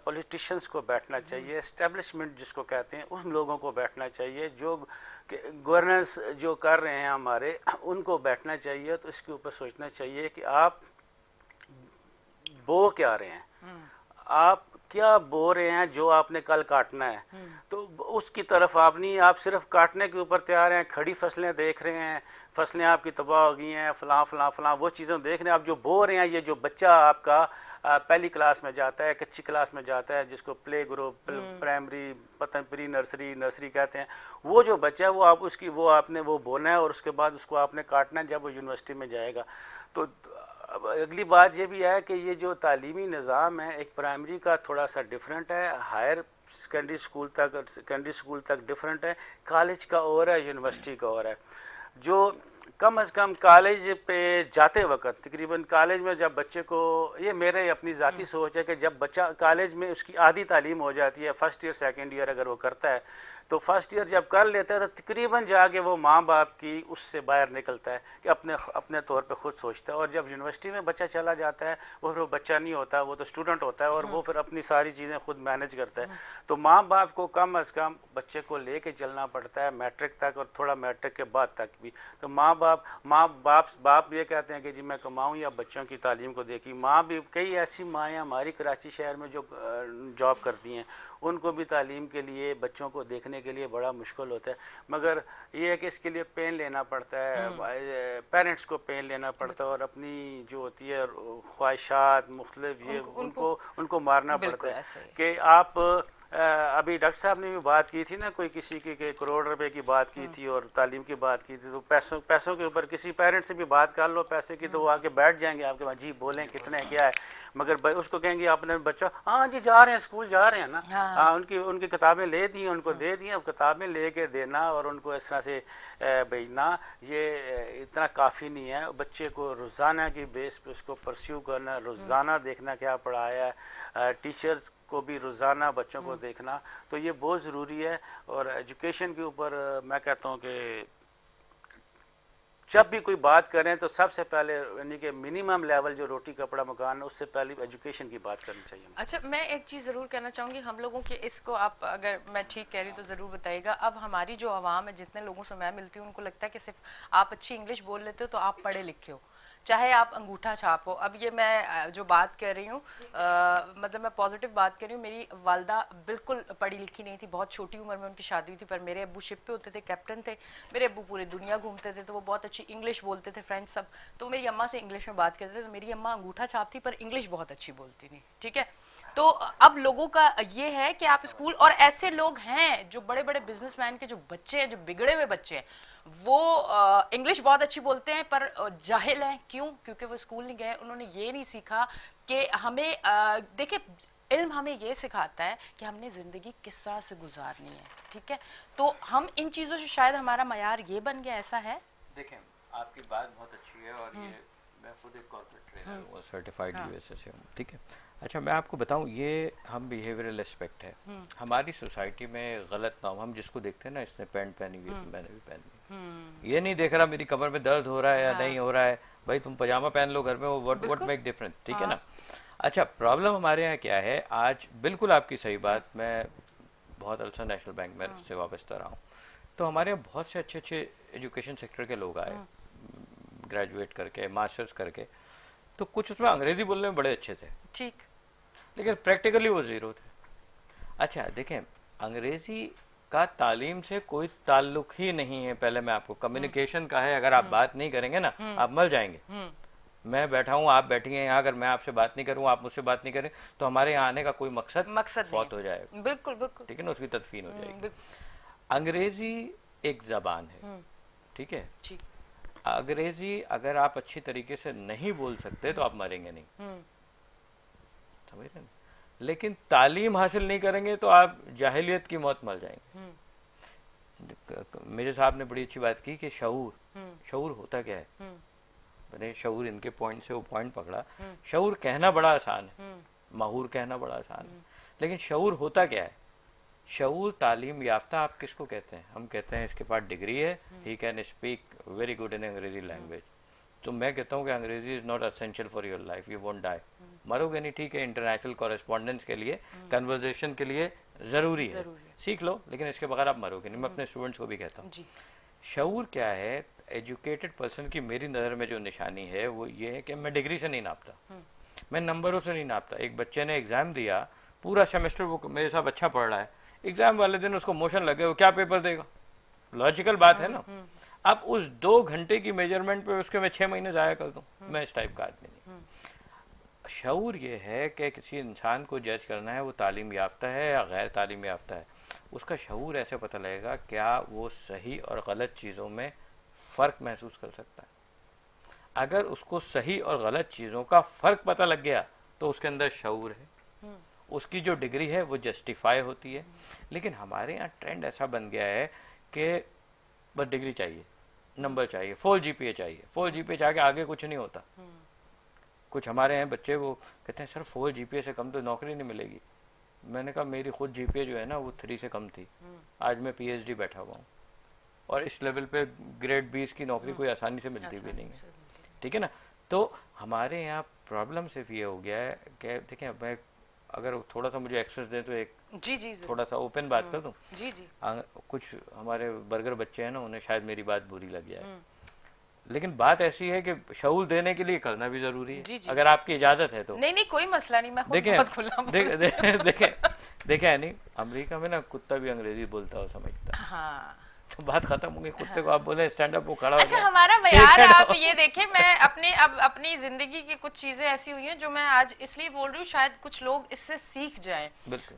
पॉलिटिशियंस को बैठना चाहिए, एस्टेब्लिशमेंट जिसको कहते हैं उन लोगों को बैठना चाहिए, जो गवर्नेंस जो कर रहे हैं हमारे, उनको बैठना चाहिए। तो इसके ऊपर सोचना चाहिए कि आप बो क्या रहे हैं, आप क्या बो रहे हैं, जो आपने कल काटना है तो उसकी तरफ आप नहीं, आप सिर्फ काटने के ऊपर तैयार हैं। खड़ी फसलें देख रहे हैं, फसलें आपकी तबाह हो गई हैं, फलां फलां फलां वो चीज़ें देख रहे हैं। आप जो बो रहे हैं, ये जो बच्चा आपका पहली क्लास में जाता है, कच्ची क्लास में जाता है, जिसको प्ले ग्रुप, प्राइमरी, पता प्री नर्सरी कहते हैं, वो जो बच्चा है वो आप उसकी वो आपने वो बोना है और उसके बाद उसको आपने काटना है जब वो यूनिवर्सिटी में जाएगा। तो अगली बात ये भी है कि ये जो तालीमी निज़ाम है, एक प्राइमरी का थोड़ा सा डिफरेंट है, हायर सेकेंडरी स्कूल तक डिफरेंट है, कॉलेज का और है, यूनिवर्सिटी का और है। जो कम से कम कॉलेज पे जाते वक्त, तकरीबन कॉलेज में जब बच्चे को, ये मेरे अपनी ज़ाती सोच है कि जब बच्चा कॉलेज में उसकी आधी तालीम हो जाती है, फर्स्ट ईयर सेकंड ईयर अगर वो करता है, तो फर्स्ट ईयर जब कर लेता है तो तकरीबन जाके वो माँ बाप की उससे बाहर निकलता है कि अपने तौर पे खुद सोचता है। और जब यूनिवर्सिटी में बच्चा चला जाता है वो बच्चा नहीं होता, वो तो स्टूडेंट होता है और वो फिर अपनी सारी चीज़ें खुद मैनेज करता है। तो माँ बाप को कम अज़ कम बच्चे को लेके चलना पड़ता है मैट्रिक तक और थोड़ा मैट्रिक के बाद तक भी। तो बाप ये कहते हैं कि जी मैं कमाऊँ या बच्चों की तालीम को देखी। माँ भी, कई ऐसी माएँ हमारी कराची शहर में जो जॉब करती हैं, उनको भी तालीम के लिए बच्चों को देखने के लिए बड़ा मुश्किल होता है। मगर ये है कि इसके लिए पेन लेना पड़ता है, पेरेंट्स को पेन लेना पड़ता है और अपनी जो होती है ख्वाहिशात मुख्तलिफ ये उनको मारना पड़ता है कि आप अभी डॉक्टर साहब ने भी बात की थी ना, कोई किसी की करोड़ रुपए की बात की थी और तालीम की बात की थी, तो पैसों के ऊपर किसी पेरेंट से भी बात कर लो पैसे की, तो वो आके बैठ जाएंगे आपके पास, जी बोलें कितने क्या है, मगर उसको कहेंगे आपने बच्चा, हाँ जी जा रहे हैं स्कूल जा रहे हैं ना, हाँ उनकी किताबें ले दी, उनको दे दी, अब किताबें लेके देना और उनको इस तरह से भेजना, ये इतना काफ़ी नहीं है। बच्चे को रोज़ाना की बेस पे उसको परस्यू करना, रोज़ाना देखना क्या पढ़ाया है, टीचर्स को भी रोज़ाना बच्चों को देखना, तो ये बहुत ज़रूरी है। और एजुकेशन के ऊपर मैं कहता हूँ कि जब भी कोई बात करें तो सबसे पहले यानी कि मिनिमम लेवल जो रोटी कपड़ा मकान है उससे पहले एजुकेशन की बात करनी चाहिए। अच्छा, मैं एक चीज़ ज़रूर कहना चाहूँगी, हम लोगों के इसको आप अगर मैं ठीक कह रही हूँ तो ज़रूर बताइएगा। अब हमारी जो आवाम है, जितने लोगों से मैं मिलती हूँ, उनको लगता है कि सिर्फ आप अच्छी इंग्लिश बोल लेते हो तो आप पढ़े लिखे हो, चाहे आप अंगूठा छाप हो। अब ये मैं जो बात कर रही हूँ, मतलब मैं पॉजिटिव बात कर रही हूँ। मेरी वालदा बिल्कुल पढ़ी लिखी नहीं थी, बहुत छोटी उम्र में उनकी शादी हुई थी, पर मेरे अब्बू शिप पे होते थे, कैप्टन थे। मेरे अब्बू पूरी दुनिया घूमते थे, तो वो बहुत अच्छी इंग्लिश बोलते थे, फ्रेंड्स सब। तो मेरी अम्मा से इंग्लिश में बात करते थे, तो मेरी अम्मा अंगूठा छाप थी पर इंग्लिश बहुत अच्छी बोलती थी, ठीक है। तो अब लोगों का ये है कि आप स्कूल, और ऐसे लोग हैं जो बड़े बड़े बिजनेसमैन के जो बच्चे हैं, जो बिगड़े हुए बच्चे हैं, वो इंग्लिश बहुत अच्छी बोलते हैं पर जाहिल हैं। क्यों? क्योंकि वो स्कूल नहीं गए, उन्होंने ये नहीं सीखा कि हमें देखिए, इल्म हमें ये सिखाता है कि हमने जिंदगी किस तरह से गुजारनी है, ठीक है। तो हम इन चीजों से शायद हमारा मयार ये बन गया, ऐसा है। देखें, आपकी बात बहुत अच्छी है और ये मैं खुद एक कॉर्पोरेट ट्रेनर हूँ, सर्टिफाइड यूएसए से हूँ, ठीक है। अच्छा, मैं आपको बताऊं, ये हम बिहेवियरल एस्पेक्ट है हमारी सोसाइटी में। गलत नाम हम जिसको देखते हैं ना, इसने पैंट पहनी हुई है तो मैंने भी पहनी, ये नहीं देख रहा मेरी कमर में दर्द हो रहा है या नहीं हो रहा है, भाई तुम पजामा पहन लो घर में, वो व्हाट मेक डिफरेंस, ठीक है ना। अच्छा, प्रॉब्लम हमारे यहाँ क्या है आज, बिल्कुल आपकी सही बात, मैं बहुत अरसा नेशनल बैंक में से वापसता रहा हूँ, तो हमारे यहाँ बहुत से अच्छे अच्छे एजुकेशन सेक्टर के लोग आए, ग्रेजुएट करके, मास्टर्स करके, तो कुछ उसमें अंग्रेजी बोलने में बड़े अच्छे थे, ठीक। लेकिन प्रैक्टिकली वो जीरो थे। अच्छा देखें, अंग्रेजी का तालीम से कोई ताल्लुक ही नहीं है। पहले मैं आपको कम्युनिकेशन का है, अगर आप बात नहीं करेंगे ना आप मर जाएंगे। मैं बैठा हूँ, आप बैठी हैं यहाँ, अगर मैं आपसे बात नहीं करूँ, आप मुझसे बात नहीं करें, तो हमारे यहाँ आने का कोई मकसद फौत हो जाएगा। बिल्कुल बिल्कुल, ठीक है ना, उसकी तदफीन हो जाएगी। अंग्रेजी एक जबान है, ठीक है, ठीक। अंग्रेजी अगर आप अच्छी तरीके से नहीं बोल सकते तो आप मरेंगे नहीं, समझ रहे हैं? लेकिन तालीम हासिल नहीं करेंगे तो आप जाहिलियत की मौत मर जाएंगे। मेरे साहब ने बड़ी अच्छी बात की कि शऊर होता क्या है। मैंने शऊर, इनके पॉइंट से वो पॉइंट पकड़ा। शऊर कहना बड़ा आसान है, माहूर कहना बड़ा आसान है, लेकिन शऊर होता क्या है? शऊर तालीम याफ्ता आप किसको कहते हैं? हम कहते हैं इसके पास डिग्री है, he can speak very good in अंग्रेजी लैंग्वेज। तो मैं कहता हूँ कि अंग्रेजी is not essential for your life, you won't die. मरोगे नहीं, ठीक है, इंटरनेशनल कॉरेस्पॉन्डेंस के लिए, कन्वर्जेशन के लिए जरूरी है, सीख लो, लेकिन इसके बगैर आप मरोगे नहीं। मैं अपने स्टूडेंट्स को भी कहता हूँ। शऊर क्या है? एजुकेटेड पर्सन की मेरी नज़र में जो निशानी है वो ये है कि मैं डिग्री से नहीं नापता, मैं नंबरों से नहीं नापता। एक बच्चे ने एग्जाम दिया, पूरा सेमेस्टर वो मेरे साथ अच्छा पढ़ रहा है, एग्जाम वाले दिन उसको मोशन लगे, वो क्या पेपर देगा? लॉजिकल बात है ना। अब उस 2 घंटे की मेजरमेंट पे उसके मैं 6 महीने जाया कर दूं, मैं इस टाइप का आदमी नहीं। शऊर ये है कि किसी इंसान को जज करना है वो तालीम याफ्ता है या गैर तालीम याफ्ता है। उसका शऊर ऐसे पता लगेगा क्या वो सही और गलत चीज़ों में फ़र्क महसूस कर सकता है। अगर उसको सही और गलत चीज़ों का फ़र्क पता लग गया तो उसके अंदर शऊर है, उसकी जो डिग्री है वो जस्टिफाई होती है। लेकिन हमारे यहाँ ट्रेंड ऐसा बन गया है कि बस डिग्री चाहिए, नंबर चाहिए, 4 GPA चाहिए, 4 GPA जाके आगे कुछ नहीं होता। कुछ हमारे यहाँ बच्चे वो कहते हैं सर 4 GPA से कम तो नौकरी नहीं मिलेगी। मैंने कहा मेरी खुद GPA जो है ना वो 3 से कम थी, आज मैं PhD बैठा हुआ हूँ, और इस लेवल पे ग्रेड 20 की नौकरी कोई आसानी से मिलती भी नहीं है, ठीक है ना। तो हमारे यहाँ प्रॉब्लम सिर्फ ये हो गया है कि देखिए, मैं अगर थोड़ा सा मुझे एक्सेस दें तो एक जी थोड़ा सा ओपन बात कर दूं। जी जी। कुछ हमारे बर्गर बच्चे हैं ना, उन्हें शायद मेरी बात बुरी लग जाए, लेकिन बात ऐसी है कि शऊर देने के लिए करना भी जरूरी है। जी। अगर आपकी इजाजत है तो। नहीं कोई मसला नहीं, मैं खुद देखें बहुत खुला देखें नहीं, अमेरिका में ना कुत्ता भी अंग्रेजी बोलता हो समझता है। हाँ, तो बात खत्म हो गई। कुत्ते को आप बोले स्टैंड अप, वो खड़ा हो अच्छा जाए। हमारा यार आप ये देखें, मैं अपनी जिंदगी की कुछ चीजें ऐसी हुई हैं जो मैं आज इसलिए बोल रही हूँ, शायद कुछ लोग इससे सीख जाएं।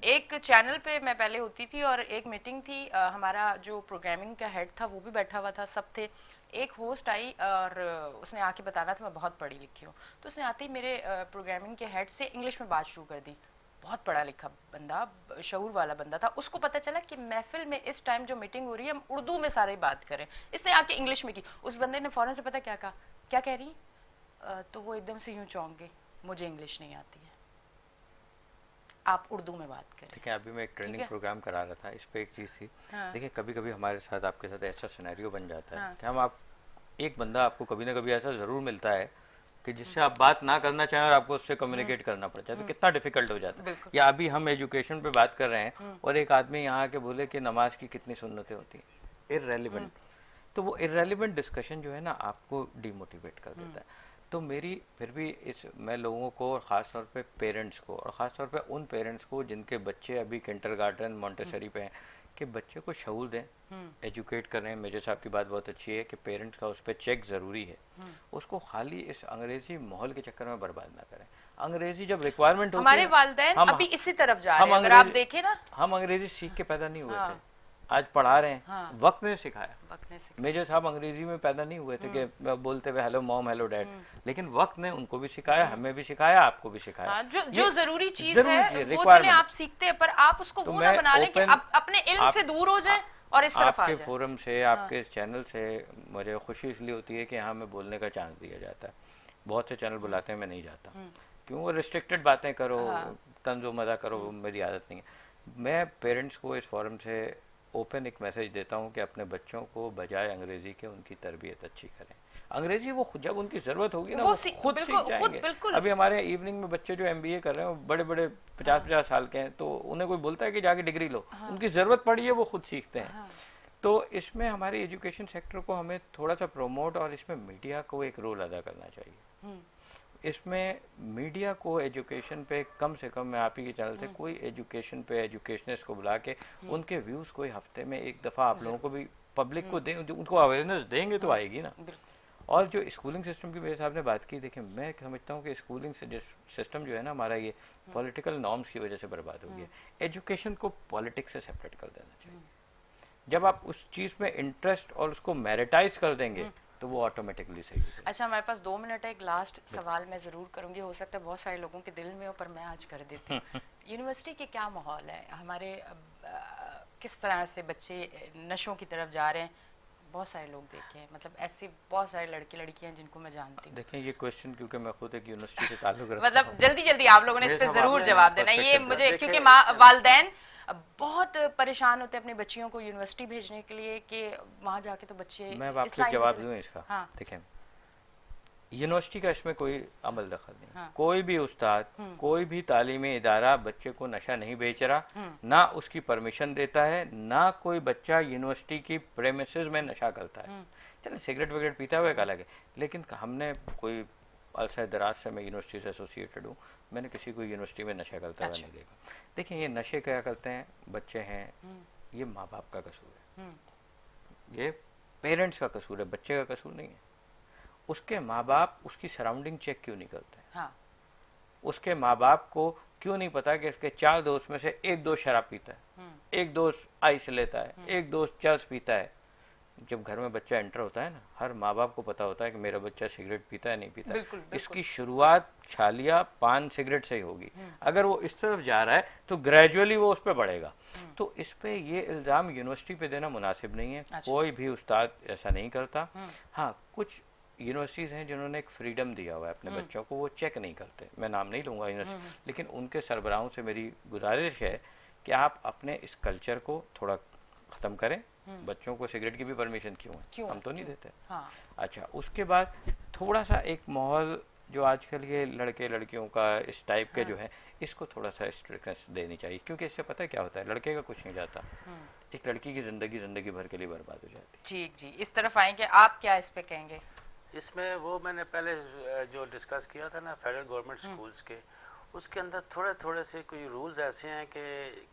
एक चैनल पे मैं पहले होती थी और एक मीटिंग थी, हमारा जो प्रोग्रामिंग का हेड था वो भी बैठा हुआ था, सब थे। एक होस्ट आई और उसने आके बताना था मैं बहुत पढ़ी लिखी हूँ, तो उसने आते ही मेरे प्रोग्रामिंग के हेड से इंग्लिश में बात शुरू कर दी। बहुत पढ़ा लिखा बंदा, शऊर वाला बंदा था। उसको पता चला कि महफिल में इस टाइम जो मीटिंग हो रही है हम उर्दू में सारे बात करें, इसने आके इंग्लिश में की। उस बंदे ने फौरन से पता क्या कहा, क्या कह रही? तो वो एकदम से यूं चौंक गई, मुझे इंग्लिश नहीं आती है, आप उर्दू में बात करें। देखिए, अभी मैं एक ट्रेनिंग प्रोग्राम करा रहा था, इस पे एक चीज़ थी। देखिए, कभी कभी हमारे साथ, आपके साथ ऐसा सिनेरियो बन जाता है कि हम आप एक बंदा आपको कभी ना कभी ऐसा ज़रूर मिलता है कि जिससे आप बात ना करना चाहें और आपको उससे कम्युनिकेट करना पड़ता है, तो कितना डिफिकल्ट हो जाता है। या अभी हम एजुकेशन पे बात कर रहे हैं और एक आदमी यहाँ के बोले कि नमाज की कितनी सुन्नतें होती हैं, इररेलेवेंट। तो वो इररेलेवेंट डिस्कशन जो है ना आपको डिमोटिवेट कर देता है। तो मेरी फिर भी मैं लोगों को, और ख़ास तौर पे पेरेंट्स को, और ख़ास तौर पे उन पेरेंट्स को जिनके बच्चे अभी किंडरगार्टन मॉन्टेसरी पे हैं, कि बच्चे को शऊर दें, एजुकेट करें। मेजर साहब की बात बहुत अच्छी है कि पेरेंट्स का उस पर चेक ज़रूरी है। उसको खाली इस अंग्रेजी माहौल के चक्कर में बर्बाद ना करें। अंग्रेजी जब रिक्वायरमेंट होती है, हमारे वालिदैन अभी इसी तरफ जा रहे हैं, अगर आप देखें ना। हम अंग्रेजी सीख के पैदा नहीं हुए थे, आज पढ़ा रहे हैं। वक्त ने सिखाया। मेजर साहब अंग्रेजी में पैदा नहीं हुए थे कि बोलते हुए हेलो मॉम हेलो डैड, लेकिन वक्त ने उनको भी सिखाया, हमें भी सिखाया, आपको भी सिखाया। जो जरूरी चीज है वो चले आप सीखते हैं, पर आप उसको वो ना बना लें कि अपने इल्म से दूर हो जाए और इस तरफ आ जाए। आपके फोरम से, आपके चैनल से मुझे खुशी इसलिए होती है कि यहाँ में बोलने का चांस दिया जाता है। बहुत से चैनल बुलाते हैं, मैं नहीं जाता, क्यों? वो रिस्ट्रिक्टेड बातें करो, तंजो मजा करो, मेरी आदत नहीं है। मैं पेरेंट्स को इस फोरम से ओपन एक मैसेज देता हूँ कि अपने बच्चों को बजाय अंग्रेजी के उनकी तरबियत अच्छी करें। अंग्रेजी वो जब उनकी जरूरत होगी ना वो वो खुद बिल्कुल, सीख खुद जाएंगे। बिल्कुल। अभी हमारे इवनिंग में बच्चे जो MBA कर रहे हैं बड़े बड़े 50-50 साल के हैं, तो उन्हें कोई बोलता है कि जाके डिग्री लो, उनकी जरूरत पड़ी है वो खुद सीखते हैं। तो इसमें हमारे एजुकेशन सेक्टर को हमें थोड़ा सा प्रमोट, और इसमें मीडिया को एक रोल अदा करना चाहिए। इसमें मीडिया को एजुकेशन पे कम से कम, मैं आप ही के चैनल से कोई एजुकेशन पे एजुकेशनिस्ट को बुला के उनके व्यूज कोई हफ्ते में एक दफा आप लोगों को भी, पब्लिक को दें, उनको अवेयरनेस देंगे तो आएगी ना। और जो स्कूलिंग सिस्टम की मेरे साहब ने बात की, देखिए मैं समझता हूँ कि स्कूलिंग सिस्टम जो है ना हमारा, ये पॉलिटिकल नॉर्म्स की वजह से बर्बाद हो गया। एजुकेशन को पॉलिटिक्स से सेपरेट कर देना चाहिए। जब आप उस चीज में इंटरेस्ट और उसको मैरिटाइज कर देंगे तो वो ऑटोमेटिकली सही होगा। अच्छा, हमारे पास 2 मिनट है, एक लास्ट सवाल मैं जरूर करूंगी, हो सकता है बहुत सारे लोगों के दिल में हो, पर मैं आज कर देती हूँ। यूनिवर्सिटी के क्या माहौल है हमारे, किस तरह से बच्चे नशों की तरफ जा रहे हैं? बहुत सारे लोग देखे हैं, मतलब ऐसे बहुत सारे लड़के लड़कियां जिनको मैं जानती हूँ। देखें ये क्वेश्चन, क्योंकि मैं खुद एक यूनिवर्सिटी से ताल्लुक रखता मतलब हूँ, जल्दी जल्दी आप लोगों ने इस मेरे पे साहब जरूर आपने जवाब देना, ये perspective मुझे, दिया। क्योंकि देखिए, वालिदैन बहुत परेशान होते हैं अपने बच्चियों को यूनिवर्सिटी भेजने के लिए कि वहां जाके तो बच्चे मैं इस आपको लाइन में जवाब चले- दूं इसका। हाँ। देखें, यूनिवर्सिटी का इसमें कोई अमल दखल नहीं। हाँ। कोई भी उस्ताद, कोई भी तालीमी इदारा बच्चे को नशा नहीं बेच रहा, ना उसकी परमिशन देता है, ना कोई बच्चा यूनिवर्सिटी की प्रेमिसेस में नशा करता है। चलो सिगरेट वगैरह पीता हुआ एक अलग है, लेकिन हमने कोई अरसा दराज से मैं यूनिवर्सिटी से एसोसिएटेड हूँ, मैंने किसी को यूनिवर्सिटी में नशा करता हुआ नहीं देखा। देखिए ये नशे क्या करते हैं, बच्चे हैं, ये माँ बाप का कसूर है, ये पेरेंट्स का कसूर है, बच्चे का कसूर नहीं है। उसके माँ बाप उसकी सराउंडिंग चेक क्यों नहीं करते? हाँ। उसके माँ बाप को क्यों नहीं पता कि उसके 4 दोस्त में से एक दोस्त शराब पीता है, एक दोस्त आइस लेता है, एक दोस्त चर्च पीता है। जब घर में बच्चा एंटर होता है ना, हर माँ बाप को पता होता है कि मेरा बच्चा सिगरेट पीता है नहीं पीता। बिल्कुल, बिल्कुल। इसकी शुरुआत छालिया पान सिगरेट से ही होगी। अगर वो इस तरफ जा रहा है तो ग्रेजुअली वो उस पर बढ़ेगा। तो इस पे ये इल्जाम यूनिवर्सिटी पे देना मुनासिब नहीं है। अच्छा। कोई भी उस्ताद ऐसा नहीं करता। हाँ, कुछ यूनिवर्सिटीज हैं जिन्होंने एक फ्रीडम दिया हुआ है अपने बच्चों को, वो चेक नहीं करते। मैं नाम नहीं लूंगा यूनिवर्सिटी, लेकिन उनके सरबराहों से मेरी गुजारिश है कि आप अपने इस कल्चर को थोड़ा खत्म करें। बच्चों को सिगरेट की भी परमिशन क्यों है? हम तो नहीं देते। हाँ। अच्छा, उसके बाद थोड़ा सा एक माहौल जो आजकल ये लड़के लड़कियों का इस टाइप के जो है, इसको थोड़ा सा स्ट्रिक्टनेस देनी चाहिए, क्योंकि इससे पता है क्या होता है, लड़के का कुछ नहीं जाता, एक लड़की की जिंदगी भर के लिए बर्बाद हो जाती है। ठीक जी, इस तरफ आएंगे, आप क्या इस पे कहेंगे? इसमें वो मैंने पहले जो डिस्कस किया था ना फेडरल गवर्नमेंट स्कूल्स के, उसके अंदर थोड़े थोड़े से कोई रूल्स ऐसे हैं कि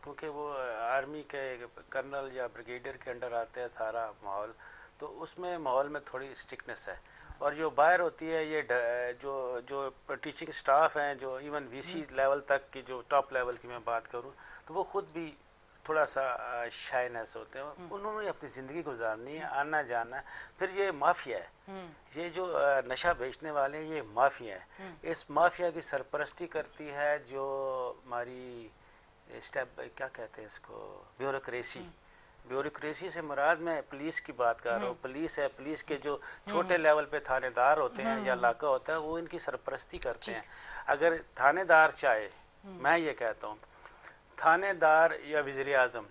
क्योंकि वो आर्मी के कर्नल या ब्रिगेडियर के अंडर आते हैं सारा माहौल, तो उसमें माहौल में थोड़ी स्ट्रिक्टनेस है। और जो बाहर होती है ये जो टीचिंग स्टाफ हैं, जो इवन VC लेवल तक की, जो टॉप लेवल की मैं बात करूं, तो वो खुद भी थोड़ा सा शाइनेस होते हैं। उन्होंने अपनी ज़िंदगी गुजारनी है, आना जाना है। फिर ये माफिया है, ये जो नशा बेचने वाले हैं, ये माफिया है। इस माफिया की सरपरस्ती करती है जो हमारी स्टेप, क्या कहते हैं इसको, ब्यूरोक्रेसी। ब्यूरोक्रेसी से मुराद मैं पुलिस की बात कर रहा हूँ। पुलिस है, पुलिस के जो छोटे लेवल पे थानेदार होते हैं या इलाका होता है, वो इनकी सरपरस्ती करते हैं। अगर थानेदार चाहे, मैं ये कहता हूँ, थानेदार या वज़ीर आज़म,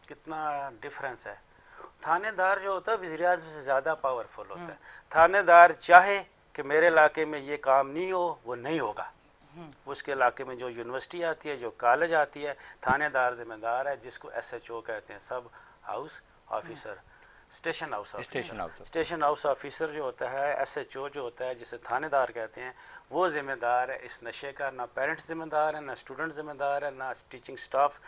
कितना डिफरेंस है। थानेदार जो होता है वज़ीर आज़म से ज़्यादा पावरफुल होता है। थानेदार चाहे कि मेरे इलाके में ये काम नहीं हो, वो नहीं होगा। उसके इलाके में जो यूनिवर्सिटी आती है, जो कॉलेज आती है, थानेदार जिम्मेदार है, जिसको SHO कहते हैं, सब house officer, station house officer जो होता है, SHO जो होता है, जिसे थानेदार कहते हैं, वो जिम्मेदार है इस नशे का। ना पेरेंट्स जिम्मेदार है, ना स्टूडेंट जिम्मेदार है, ना टीचिंग स्टाफ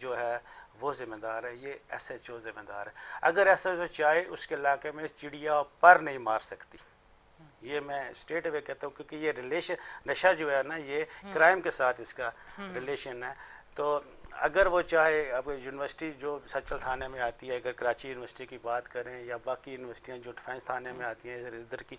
जो है वो जिम्मेदार है, ये SHO जिम्मेदार है। अगर SHO चाहे उसके इलाके में चिड़िया पर नहीं मार सकती, ये मैं स्ट्रेट अवे कहता हूँ, क्योंकि ये रिलेशन, नशा जो है ना, ये क्राइम के साथ इसका रिलेशन है। तो अगर वो चाहे, अब यूनिवर्सिटी जो सचल थाने में आती है, अगर कराची यूनिवर्सिटी की बात करें या बाकी यूनिवर्सिटियाँ जो डिफेंस थाने में आती हैं इधर की,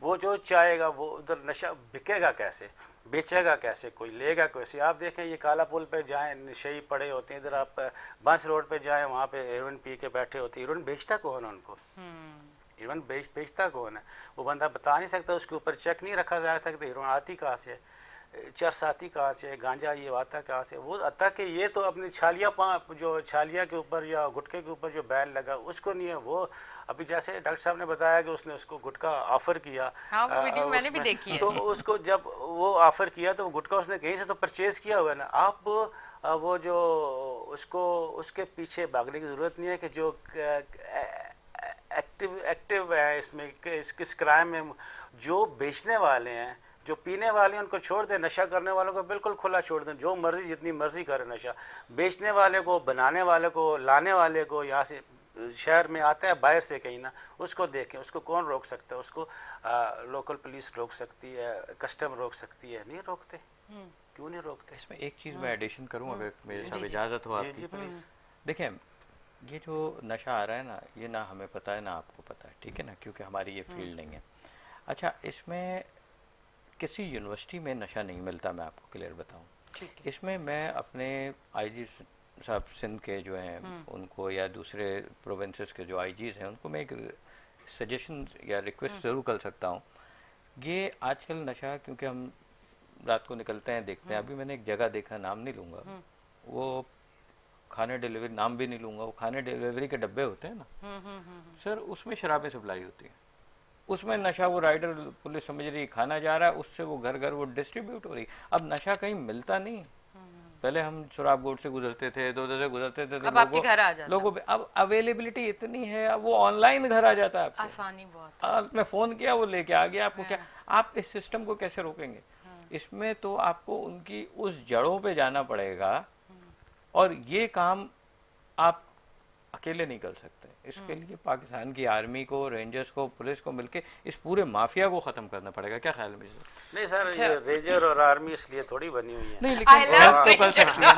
वो जो चाहेगा वो उधर नशा बिकेगा कैसे, बेचेगा कैसे, कोई लेगा कैसे? आप देखें ये काला पुल पे जाएं, नशे पड़े होते हैं। इधर आप बंस रोड पे जाएं, वहाँ पे हेरोइन पी के बैठे होते हैं। हेरोइन बेचता कौन है उनको? हेरोइन बेचता कौन है? वो बंदा बता नहीं सकता, उसके ऊपर चेक नहीं रखा जा सकता हेरोइन आती कहाँ से है। चरसाती कहाँ से, गांजा ये आता कहाँ से, वो आता कि ये तो अपनी छालिया जो छालिया के ऊपर या गुटखे के ऊपर जो बैन लगा उसको नहीं है। वो अभी जैसे डॉक्टर साहब ने बताया कि उसने उसको गुटखा ऑफर किया, हाँ वो वीडियो मैंने भी देखी है। तो उसको जब वो ऑफर किया तो वो गुटखा उसने कहीं से तो परचेज किया हुआ है ना। आप वो जो उसको उसके पीछे भागने की जरूरत नहीं है कि जो एक्टिव है इसमें, इस क्राइम में जो बेचने वाले हैं, जो पीने वाले हैं उनको छोड़ दें, नशा करने वालों को बिल्कुल खुला छोड़ दें, जो मर्जी जितनी मर्जी करे नशा। बेचने वाले को, बनाने वाले को, लाने वाले को, यहाँ से शहर में आता है बाहर से कहीं ना, उसको देखें, उसको कौन रोक सकता है? उसको लोकल पुलिस रोक सकती है, कस्टम रोक सकती है, नहीं रोकते। क्यों नहीं रोकते? इसमें एक चीज़ मैं एडिशन करूँ अगर मेरे साथ इजाज़त हो आपकी। देखिए ये जो नशा आ रहा है ना, ये ना हमें पता है ना आपको पता है, ठीक है ना, क्योंकि हमारी ये फील्ड नहीं है। अच्छा, इसमें किसी यूनिवर्सिटी में नशा नहीं मिलता, मैं आपको क्लियर बताऊं। इसमें मैं अपने आईजी साहब सिंध के जो हैं उनको, या दूसरे प्रोविंसेस के जो आईजीज हैं उनको मैं एक सजेशन या रिक्वेस्ट ज़रूर कर सकता हूँ। ये आजकल नशा, क्योंकि हम रात को निकलते हैं देखते हैं, अभी मैंने एक जगह देखा, नाम नहीं लूँगा, वो खाने डिलीवरी, नाम भी नहीं लूँगा, वो खाने डिलीवरी के डब्बे होते हैं ना सर, उसमें शराबें सप्लाई होती है, उसमें नशा, वो राइडर पुलिस समझ रही खाना जा रहा है, उससे वो घर घर वो डिस्ट्रीब्यूट हो रही। अब नशा कहीं मिलता नहीं। पहले हम शराब गोड से गुजरते थे, दो से गुजरते थे, अब आपके घर आ जाता है। लोगों पे अब अवेलेबिलिटी इतनी है, अब वो ऑनलाइन घर आ जाता है आपको, आसानी बहुत। आपने फोन किया वो लेके आ गया आपको। क्या आप इस सिस्टम को कैसे रोकेंगे? इसमें तो आपको उनकी उस जड़ों पे जाना पड़ेगा, और ये काम आप अकेले नहीं कर सकते। इसके लिए पाकिस्तान की आर्मी को, रेंजर्स को, पुलिस को मिलके इस पूरे माफिया को खत्म करना पड़ेगा। क्या ख्याल में? नहीं सर, ये रेंजर और आर्मी इसलिए थोड़ी बनी हुई है। नहीं, लेकिन हेल्प तो कर सकती है,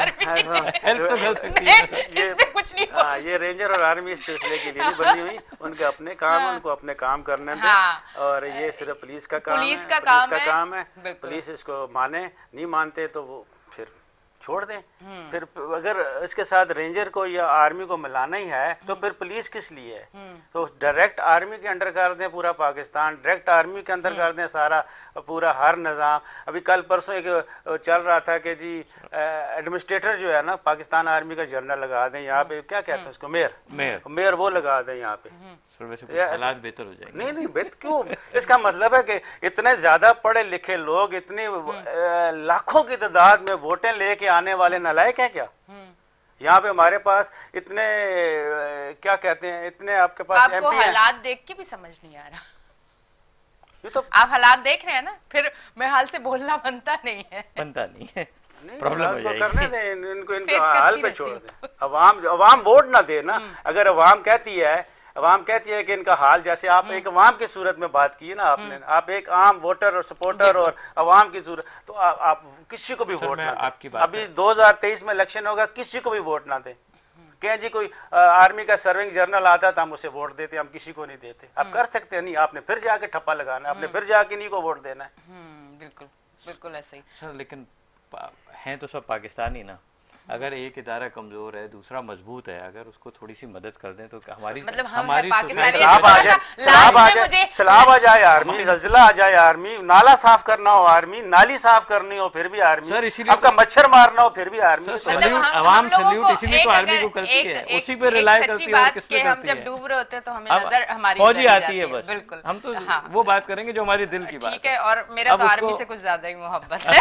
हेल्प तो कर सकती है। इसमें कुछ नहीं हो। हाँ, ये रेंजर और आर्मी इस सिलसिले के लिए नहीं बनी हुई, उनके अपने काम है, उनको अपने काम करने दें। और ये सिर्फ पुलिस का काम है, पुलिस का काम है। पुलिस इसको माने, नहीं मानते तो वो फिर छोड़ दें। फिर अगर इसके साथ रेंजर को या आर्मी को मिलाना ही है तो फिर पुलिस किस लिए है? तो डायरेक्ट आर्मी के अंडर कर दें पूरा पाकिस्तान, डायरेक्ट आर्मी के अंदर कर दें सारा पूरा हर निज़ाम। अभी कल परसों एक चल रहा था कि जी एडमिनिस्ट्रेटर जो है ना पाकिस्तान आर्मी का जनरल लगा दें यहाँ पे, क्या कहते हैं उसको, मेयर वो लगा दें यहाँ पे, हालात बेहतर हो जाएंगे। नहीं नहीं, बेहतर क्यों? इसका मतलब है कि इतने ज्यादा पढ़े लिखे लोग, इतने लाखों की तादाद में वोटें लेके आने वाले नालायक हैं क्या? यहाँ पे हमारे पास इतने क्या कहते हैं, इतने आपके पास आपको हालात देख के भी समझ नहीं आ रहा। ये तो आप हालात देख रहे हैं ना, फिर मैं हाल से बोलना बनता नहीं है। प्रॉब्लम हो जाएगी। करने दें इनको हाल पे छोड़ दें। अवाम वोट ना दे ना। अगर अवाम कहती है कि इनका हाल, जैसे आप एक अवाम की सूरत में बात की ना आपने, आप एक आम वोटर और सपोर्टर और अवाम की सूरत, तो आप किसी को भी वोट ना दें। अभी 2023 में इलेक्शन होगा, किसी को भी वोट ना दें। कहें जी कोई आर्मी का सर्विंग जर्नल आता था, हम उसे वोट देते, हम किसी को नहीं देते। आप कर सकते हैं नहीं, आपने फिर जाके ठप्पा लगाना है, आपने फिर जाके नहीं को वोट देना है। बिल्कुल बिल्कुल ऐसे ही सर, लेकिन हैं तो सब पाकिस्तानी ना। अगर एक इदारा कमजोर है, दूसरा मजबूत है, अगर उसको थोड़ी सी मदद कर दें तो हमारी मतलब हमारी सलाब आ जाए आर्मी, जजला आ जाए आर्मी, नाला साफ करना हो आर्मी, नाली साफ करनी हो फिर भी आर्मी, सर इसीलिए आपका मच्छर मारना हो फिर भी आर्मी। अवाम सल्यूट इसीलिए तो आर्मी को करती है, उसी पे रिलाय करती है। और किस पे हम करती जब है? डूब रहे होते हैं तो हमें नजर हमारी फौजी आती है बस। बिल्कुल, हम तो वो बात करेंगे जो हमारे दिल की बात है। ठीक है, और मेरा तो आर्मी से कुछ ज्यादा ही मोहब्बत है।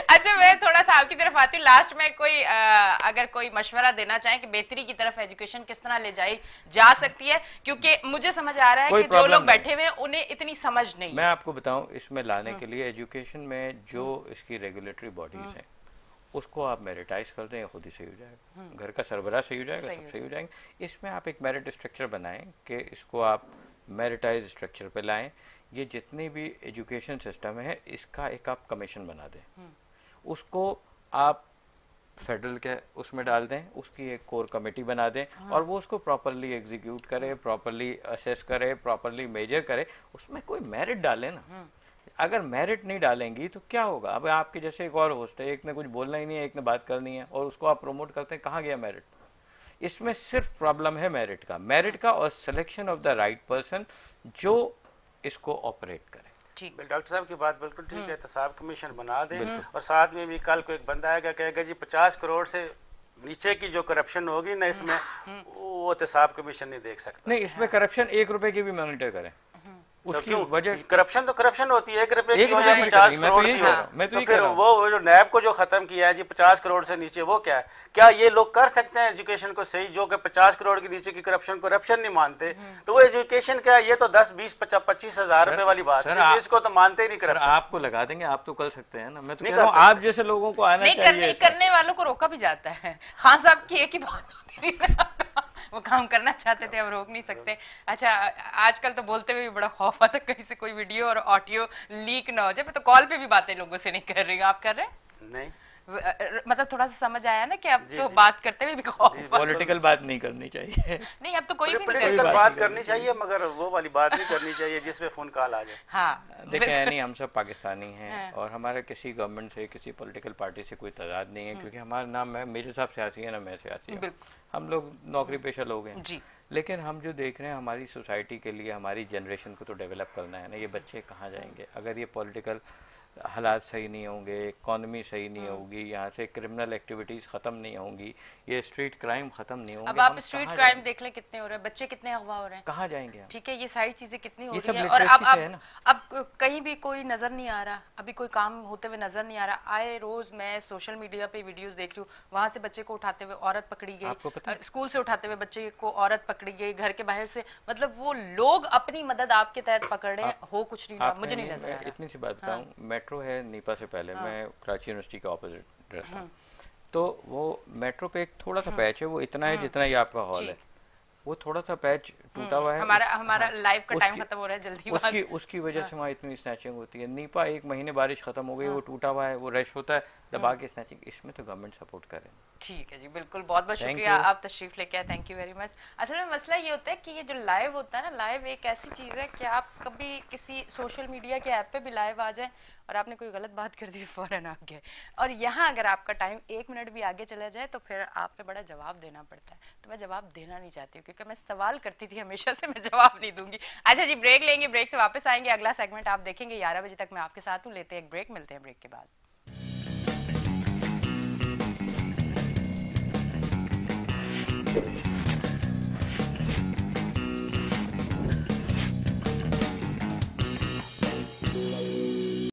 अच्छा, मैं थोड़ा सा आपकी तरफ आती हूँ। लास्ट में कोई अगर कोई मशवरा देना चाहें कि बेहतरी की तरफ एजुकेशन किस तरह ले जाई जा सकती है, क्योंकि मुझे समझ आ रहा है कि जो लोग बैठे हुए हैं उन्हें इतनी समझ नहीं। मैं आपको बताऊं, इसमें लाने के लिए एजुकेशन में जो इसकी रेगुलेटरी बॉडीज हैं उसको आप मेरिटाइज कर दें, खुद ही सही हो जाएगा, घर का सरबराह सही हो जाएगा, सब सही हो जाएंगे। इसमें आप एक मेरिट स्ट्रक्चर बनाएं कि इसको आप मेरिटाइज स्ट्रक्चर पे लाएं। ये जितनी भी एजुकेशन सिस्टम है इसका एक आप कमीशन बना दें, उसको आप फेडरल के उसमें डाल दें, उसकी एक कोर कमेटी बना दें और वो उसको प्रॉपरली एग्जीक्यूट करे, प्रॉपरली असेस करे, प्रॉपरली मेजर करे, उसमें कोई मेरिट डाले ना। अगर मेरिट नहीं डालेंगी तो क्या होगा? अब आपके जैसे एक और होस्ट है, एक ने कुछ बोलना ही नहीं है, एक ने बात करनी है, और उसको आप प्रमोट करते हैं, कहाँ गया मेरिट? इसमें सिर्फ प्रॉब्लम है मेरिट का और selection of the right person जो इसको ऑपरेट करे। ठीक। डॉक्टर साहब की बात बिल्कुल ठीक है, एहतसाब कमीशन बना दें और साथ में भी कल को एक बंदा आएगा कहेगा जी 50 करोड़ से नीचे की जो करप्शन होगी ना इसमें वो एहतसाब कमीशन नहीं देख सकता। नहीं, इसमें करप्शन 1 रुपए की भी मॉनिटर करें, उसकी वजह करप्शन तो करप्शन होती है, 1 रुपए की 1 हो रुपए या की 50 नहीं, मैं तो करोड़ यही की कह हो, रहा हूं, मैं तो तो यही फिर कह रहा हूं। वो जो नैब को जो खत्म किया है जी 50 करोड़ से नीचे, वो क्या है? क्या ये लोग कर सकते हैं एजुकेशन को सही? जो कि 50 करोड़ के नीचे की करप्शन नहीं मानते, तो वो एजुकेशन क्या है? ये तो 10, 20, 25 हजार रुपए वाली बात है, इसको तो मानते ही नहीं सर करप्शन। आपको लगा देंगे, आप तो कर सकते हैं ना, मैं तो नहीं कह रहा हूँ कर आप जैसे लोगों को आना नहीं चाहिए। करने वालों को रोका भी जाता है। खान साहब की एक ही बात होती है वो काम करना चाहते थे, अब रोक नहीं सकते। अच्छा, आजकल तो बोलते हुए भी बड़ा खौफ आता है कहीं से कोई वीडियो और ऑडियो लीक ना हो जाए। मैं तो कॉल पे भी बातें लोगों से नहीं कर रही हूँ, आप कर रहे हैं? नहीं, मतलब थोड़ा सा समझ आया ना कि अब तो बात करते हुए भी खौफ। पॉलिटिकल बात नहीं करनी चाहिए। नहीं, अब तो कोई भी नहीं पॉलिटिकल करता। बात करनी चाहिए, मगर वो वाली बात नहीं करनी चाहिए जिसमें फोन कॉल आ जाए। हाँ, देखिए नहीं, हम सब पाकिस्तानी हैं और हमारा किसी गवर्नमेंट से, किसी पॉलिटिकल पार्टी से कोई तजाद नहीं है, क्योंकि हमारा नाम है, मेरे साहब सियासी है ना मैं सियासी हूँ, हम लोग नौकरी पेशा लोग हैं जी। लेकिन हम जो देख रहे हैं हमारी सोसाइटी के लिए, हमारी जनरेशन को तो डेवलप करना है ना। ये बच्चे कहाँ जाएंगे अगर ये पॉलिटिकल हालात सही नहीं होंगे, इकॉनमी सही नहीं होगी, यहाँ से क्रिमिनल एक्टिविटीज खत्म नहीं होंगी, ये स्ट्रीट क्राइम खत्म नहीं होंगे। अब आप स्ट्रीट क्राइम देख लें कितने हो रहे हैं, बच्चे कितने अगवा हो रहे हैं, कहाँ जाएंगे हम? ठीक है, ये सारी चीजें कितनी हो ये रही सब है। और literacy अब कहीं भी कोई नजर नहीं आ रहा, अभी कोई काम होते हुए नजर नहीं आ रहा। आए रोज मैं सोशल मीडिया पे वीडियोस देख रही हूँ, वहां से बच्चे को उठाते हुए औरत पकड़ी गई, स्कूल से उठाते हुए बच्चे को औरत पकड़ी गई, घर के बाहर से, मतलब वो लोग अपनी मदद आपके तहत पकड़ रहे हैं, हो कुछ नहीं रहा, मुझे नहीं नजर आ रहा। इतनी सी बात बताऊं, मेट्रो है नीपा से पहले, मैं कराची यूनिवर्सिटी के ऑपोजिट रहता हूँ, तो वो मेट्रो पे एक थोड़ा सा पैच है, वो इतना है जितना ये आपका हॉल है, वो थोड़ा सा पैच टूटा हुआ है। हमारा लाइव का टाइम खत्म हो रहा है, जल्दी उसकी वजह से वहाँ इतनी स्नैचिंग होती है। नीपा 1 महीने बारिश खत्म हो गई, वो टूटा हुआ है, वो रश होता है, दबा के स्नैचिंग, इसमें तो गवर्नमेंट सपोर्ट करे। ठीक है जी, बिल्कुल, बहुत बहुत शुक्रिया, आप तशरीफ लेके आए, थैंक यू वेरी मच। असल में मसला ये होता है कि ये जो लाइव होता है ना, लाइव एक ऐसी चीज है कि आप कभी किसी सोशल मीडिया के ऐप पे भी लाइव आ जाए और आपने कोई गलत बात कर दी फौरन आ गए, और यहाँ अगर आपका टाइम 1 मिनट भी आगे चला जाए तो फिर आपने बड़ा जवाब देना पड़ता है। तो मैं जवाब देना नहीं चाहती हूँ, क्योंकि मैं सवाल करती थी हमेशा से, मैं जवाब नहीं दूंगी। अच्छा जी, ब्रेक लेंगे, ब्रेक से वापस आएंगे, अगला सेगमेंट आप देखेंगे 11 बजे तक मैं आपके साथ हूँ। लेते हैं एक ब्रेक, मिलते हैं ब्रेक के बाद।